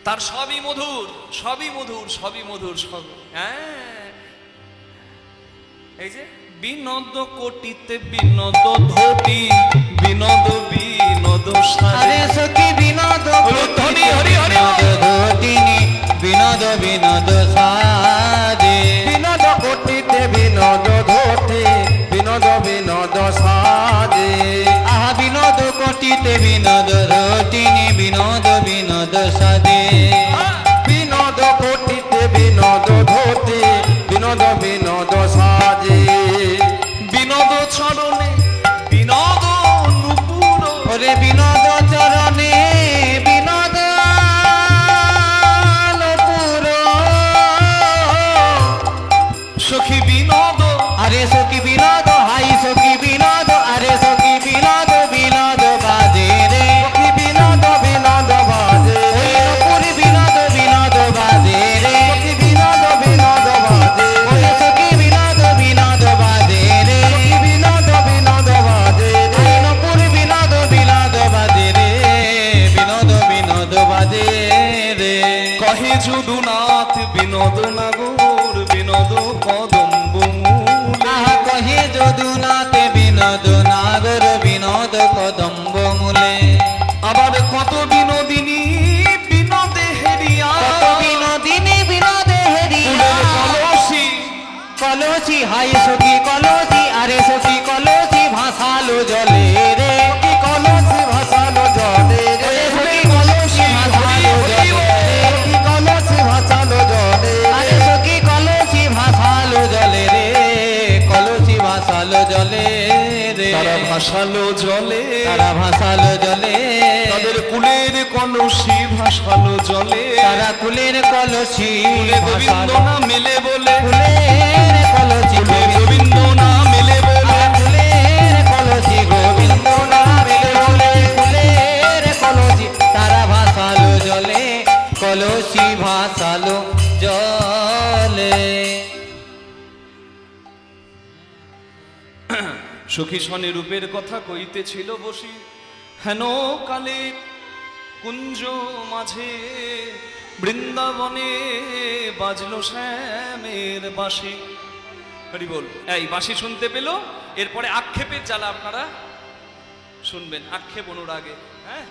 তার সবই মধুর, সবই মধুর, সবই মধুর, সব। হ্যাঁ, এই যে বিনোদ কোটিতে বিনোদ ধোটি, বিনোদ বিনোদ আরে সখী বিনোদ ধ্বনি হরি হরি ধোটিনি, বিনোদ বিনোদ সাজে, বিনোদ কোটিতে বিনোদ ধোটি, বিনোদ বিনোদ সাজে। আহা বিনোদ কোটিতে বিনোদ ধোটিনি, বিনোদ বিনোদ সাজে, বিনোদ কোটিতে বিনোদ ধোটি, বিনোদ বিনোদ সাজে। বিনোদ চরণে বিনোদ নুপুর, ওরে বিনোদ চরণে বিনোদ নুপুর, সখী বিনোদ, আরে সখী বিনোদ, হাই সখী বিনোদ, আরে সখী বিনোদ, বিনোদ বাজে রে, সখী বিনোদ বিনোদ বাজে, পুরি বিনোদ বিনোদ বাজে রে, সখী বিনোদ বিনোদ বাজে, ওরে সখী বিনোদ বিনোদ বাজে রে, সখী বিনোদ বিনোদ বাজে রে, পুরি বিনোদ বিনোদ বাজে রে, বিনোদ বিনোদ বাজে রে। কহে যদুনাথ বিনোদ নাগর, বিনোদ কদম্ব মূল। আহা কহে যদুনাথে বিনোদ নাগর, বিনোদ কদম্ব মূলে। আবার কত বিনোদিনী বিনোদে হেরিয়া, কত বিনোদিনী বিনোদে হেরিয়া, কলসি কলসি হাই সখী কলসি, আরে সখী কলসি ভাসালো জলে রে, সখী কলসি ভাসালো জলে রে, সখী কলসি ভাসালো জলে রে, সখী কলসি ভাসালো জলে, আরে সখী কলসি ভাসালো জলে রে, কলসি ভাসালো জলে রে। তারা ভাসালো জলে, তারা ভাসালো জলে, তাদের কুলের কলসি ভাসালো জলে। তারা কুলের কলসি কুলে গোবিন্দ ভাসালো, না মেলে বলে, কুলের কলসি কুলে গোবিন্দ না মেলে বলে, কুলের কলসি গোবিন্দ নামে বলে, কুলের কলসি তারা ভাসালো জলে, কলসি ভাসালো জলে। সখী সনে রূপের কথা কইতেছিল বসি, হেন কালে কুঞ্জ মাঝে বৃন্দাবনে বাজলো শ্যামের বাঁশি। হরি বল। এই বাঁশি শুনতে পেল, এরপরে আক্ষেপের জ্বালা আপনারা শুনবেন, আক্ষেপ অনুরাগে। হ্যাঁ,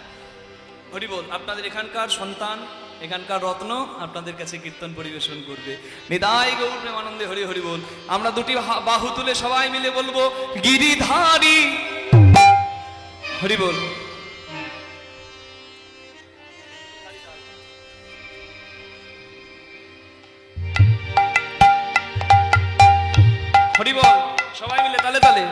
হরি বল। আপনাদের এখানকার সন্তান, এখানকার রত্ন আপনাদের কাছে কীর্তন পরিবেশন করবে। নিতাই গৌর প্রেমানন্দে হরি হরি বল। আমরা দুটি বাহু তুলে সবাই মিলে বলবো, গিরিধারী হরি বল। হরি বল, সবাই মিলে তালে তালে।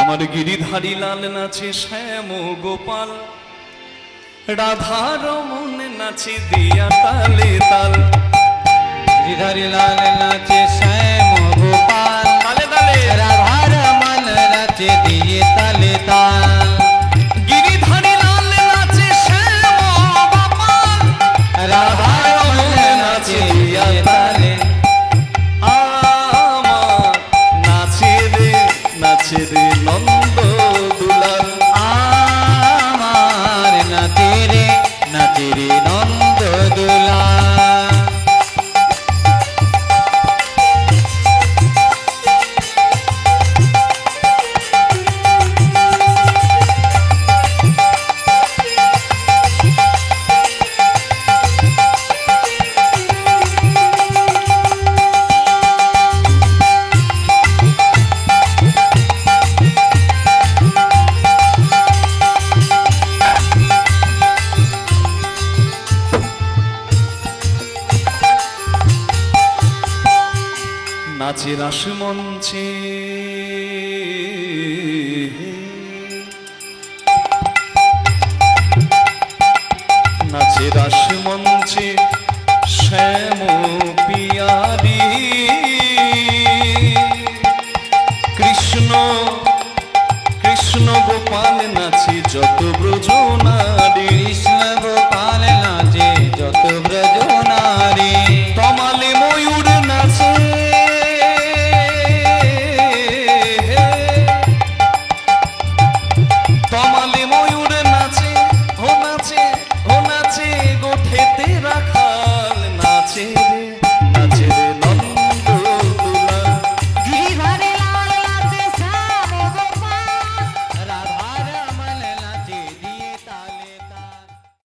আমার গিরিধারী লাল নাচে শ্যাম গোপাল, রাধা রমন নাচে দিয়া তালে তাল। গিরিধারী লাল নাচে শ্যাম গোপাল, তালে তালে। রাধা রমন নাচে দিয়ে তালে তাল। গিরিধারী লাল নাচে শ্যাম গোপাল, রাধা রমন নাচে দিয়ে তালে। আমার নাচে রে নন্দ দুলাল। নাচে রাসমঞ্চে নাচে রাসমঞ্চে শ্যাম পিয়ারি কৃষ্ণ কৃষ্ণ গোপাল নাচে যত ব্রজ